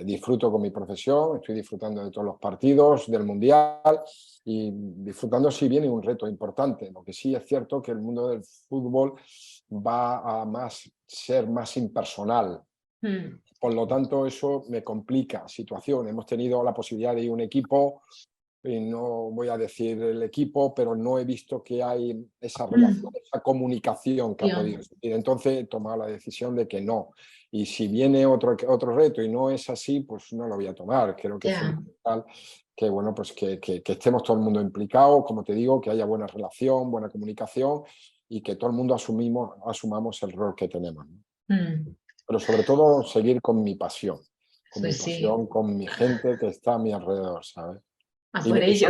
Disfruto con mi profesión, estoy disfrutando de todos los partidos, del Mundial y disfrutando si viene un reto importante. Lo que sí es cierto que el mundo del fútbol va a ser más impersonal. Mm, Por lo tanto, eso me complica situación. Hemos tenido la posibilidad de ir a un equipo, y no voy a decir el equipo, pero no he visto que hay esa relación, mm, esa comunicación que ha podido Guión. existir. Entonces he tomado la decisión de que no. Y si viene otro reto y no es así, pues no lo voy a tomar. Creo que es Ya. fundamental que, bueno, pues que estemos todo el mundo implicado, como te digo, que haya buena relación, buena comunicación y que todo el mundo asumamos el rol que tenemos, ¿no? Mm, Pero sobre todo seguir Pues sí, con mi gente que está a mi alrededor, ¿sabes? a Y, por y ello.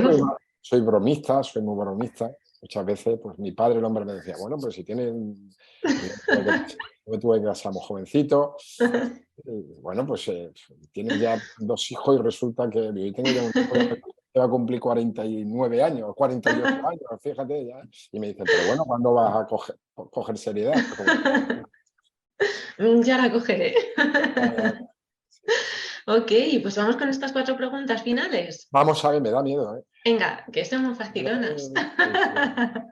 soy bromista, soy muy bromista. Muchas veces, pues mi padre, el hombre, me decía, bueno, pues si tienes... Yo me tuve que casar muy jovencito. Y, bueno, pues tienes ya 2 hijos y resulta que yo tengo ya un hijo que va a cumplir 49 años, 48 años, fíjate ya. Y me dice, pero bueno, ¿cuándo vas a coger seriedad? Como, Ya la cogeré. "Ah, sí". Ok, pues vamos con estas 4 preguntas finales. Vamos a ver, me da miedo, ¿eh? Venga, que son muy Me da facilonas. miedo. Sí, sí.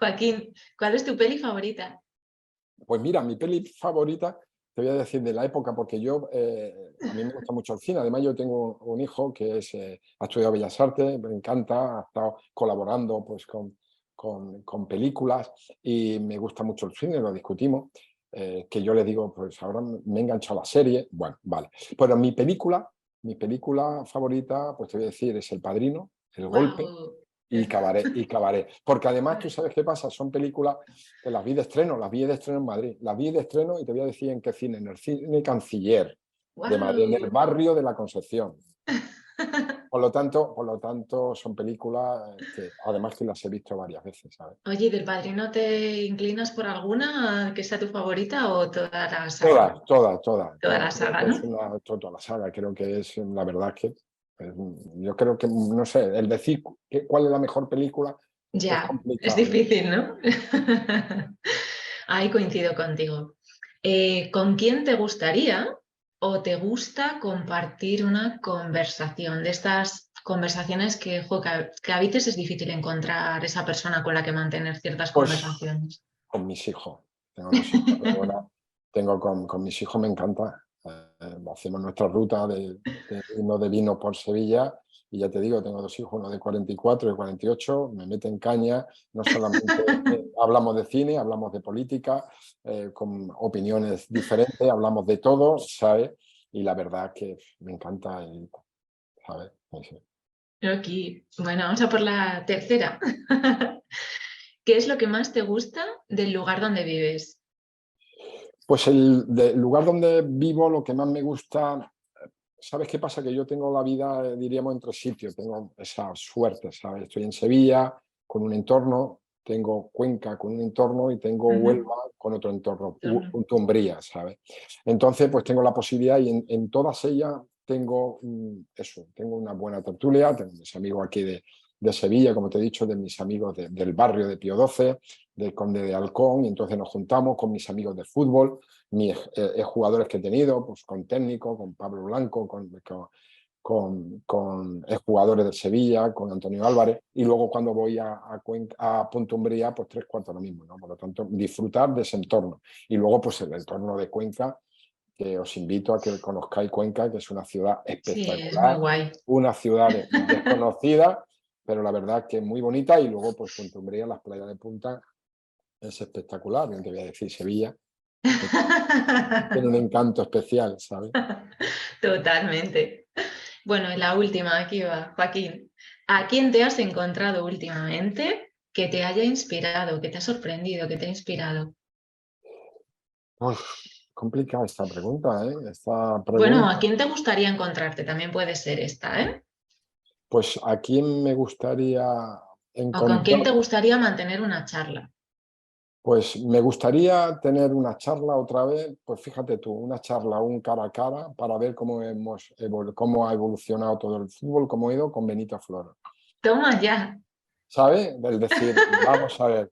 Joaquín, ¿cuál es tu peli favorita? Pues mira, mi peli favorita, te voy a decir de la época, porque a mí me gusta mucho el cine. Además, yo tengo un hijo que ha estudiado Bellas Artes, me encanta, ha estado colaborando pues, con películas y me gusta mucho el cine, lo discutimos. Que yo le digo, pues ahora me he enganchado a la serie. Bueno, vale. Pero mi película favorita, pues te voy a decir, es El Padrino, El Golpe Wow. y Cabaret. Porque además, tú sabes qué pasa, son películas que las vi de estreno en Madrid, las vi de estreno y te voy a decir en qué cine, en el cine Canciller de Madrid, en el Wow. barrio de la Concepción. Por lo tanto son películas que además que las he visto varias veces, ¿sabes? Oye, ¿y del Padrino te inclinas por alguna que sea tu favorita o toda la saga? Todas. Toda la Creo saga, que es ¿no? toda la saga, creo que es la verdad que yo creo que, no sé, el decir cuál es la mejor película es Ya, es complicado. difícil, ¿no? Ahí coincido contigo. ¿Con quién te gustaría o te gusta compartir una conversación? De estas conversaciones que a veces es difícil encontrar esa persona con la que mantener ciertas Pues conversaciones. con mis hijos. Tengo 2 hijos. Tengo con mis hijos, me encanta. Hacemos nuestra ruta de vino por Sevilla y ya te digo, tengo 2 hijos, uno de 44 y 48, me meten caña, no solamente hablamos de cine, hablamos de política, con opiniones diferentes, hablamos de todo, ¿sabes? Y la verdad que me encanta, ¿sabes? Sí, sí. Aquí, bueno, vamos a por la tercera. ¿Qué es lo que más te gusta del lugar donde vives? Pues el lugar donde vivo, lo que más me gusta, ¿sabes qué pasa? Que yo tengo la vida, diríamos, en 3 sitios, tengo esa suerte, ¿sabes? Estoy en Sevilla con un entorno, tengo Cuenca con un entorno y tengo Ujú. Huelva con otro entorno, Turno. Umbría, ¿sabes? Entonces, pues tengo la posibilidad y en todas ellas tengo eso, tengo una buena tertulia, tengo mis amigos aquí de Sevilla, como te he dicho, de mis amigos del barrio de Pío XII, del Conde de Halcón, y entonces nos juntamos con mis amigos de fútbol, mis jugadores que he tenido, pues con técnico, con Pablo Blanco, con jugadores de Sevilla, con Antonio Álvarez, y luego cuando voy a Punta Umbría, pues 3/4 lo mismo, ¿no? Por lo tanto, disfrutar de ese entorno. Y luego, pues el entorno de Cuenca, que os invito a que conozcáis Cuenca, que es una ciudad Sí, es muy espectacular, guay. una ciudad desconocida, pero la verdad que es muy bonita, y luego, pues Punta Umbría, las playas de Punta, es espectacular, no te voy a decir Sevilla, que tiene un encanto especial, ¿sabes? Totalmente. Bueno, y la última, aquí va, Joaquín. ¿A quién te has encontrado últimamente que te haya inspirado, que te ha sorprendido, que te ha inspirado? Uf, complicada esta pregunta, ¿eh? Esta Bueno, pregunta, ¿a quién te gustaría encontrarte? También puede ser esta, ¿eh? pues a quién me gustaría ¿O con quién encontrar, te gustaría mantener una charla? pues me gustaría tener una charla otra vez, pues fíjate tú, una charla, un cara a cara, para ver cómo ha evolucionado todo el fútbol, cómo ha ido con Benito Floro. Toma ya. ¿Sabe? Es decir, vamos a ver,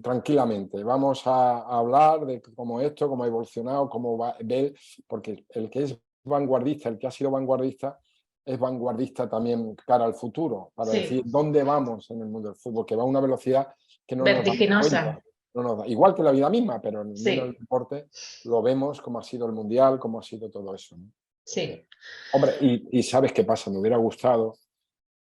tranquilamente, vamos a hablar de cómo esto, cómo ha evolucionado, cómo va, ver, porque el que es vanguardista, el que ha sido vanguardista, es vanguardista también cara al futuro, para decir Sí, dónde vamos en el mundo del fútbol, que va a una velocidad que no nos damos vertiginosa. cuenta. Igual que la vida misma, pero en el mundo del Sí, deporte lo vemos cómo ha sido el mundial, cómo ha sido todo eso, ¿no? sí. Hombre, y ¿sabes qué pasa? Me hubiera gustado,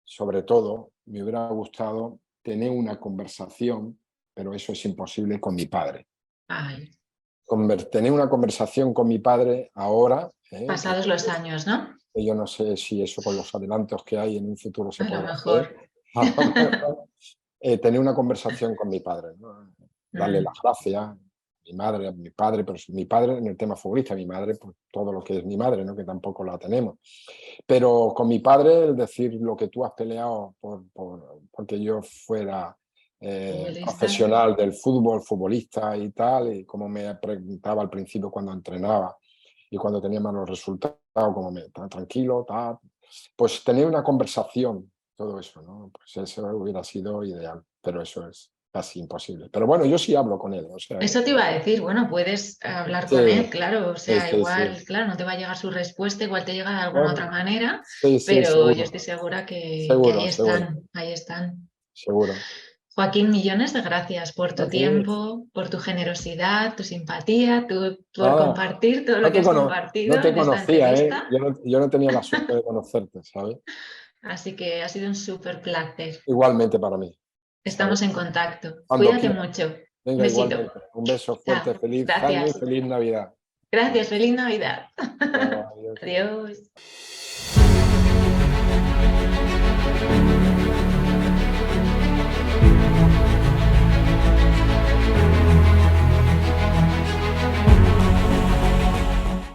sobre todo, me hubiera gustado tener una conversación, pero eso es imposible, con mi padre. Ay, Tener una conversación con mi padre ahora, pasados los años, ¿no? que yo no sé si eso con los adelantos que hay en un futuro se A lo podrá hacer, mejor. a lo mejor, tener una conversación con mi padre, ¿no? Darle Mm, las gracias a mi madre, a mi padre, pero mi padre en el tema futbolista, mi madre, pues todo lo que es mi madre, ¿no? Que tampoco la tenemos. Pero con mi padre, el decir lo que tú has peleado porque yo fuera futbolista. profesional del fútbol, futbolista y tal, y como me preguntaba al principio cuando entrenaba y cuando tenía malos resultados, como me tranquilo, tal, pues tener una conversación, todo eso, ¿no? Pues eso hubiera sido ideal, pero eso es casi imposible. Pero bueno, yo sí hablo con él, o sea, Eso te iba a decir, bueno, puedes hablar con sí, él, claro, o sí, sea, sí, sí. igual, claro, no te va a llegar su respuesta, igual te llega de alguna otra Bueno, manera, sí, sí, pero yo seguro, estoy segura que seguro, seguro, ahí están. seguro. Joaquín, millones de gracias por tu Gracias. tiempo, por tu generosidad, tu simpatía, por Nada, compartir todo lo no que te, has no compartido te en esta conocía, ¿eh? entrevista. Yo no tenía la suerte de conocerte, ¿sabes? Así que ha sido un súper placer. Igualmente para mí, ¿sabes? Estamos en contacto. Cuando Cuídate quieras, mucho. Un venga, besito. igualmente. Un beso fuerte, Chao. feliz año y Gracias. feliz Navidad. Gracias. Feliz Navidad. Chao, adiós. Adiós.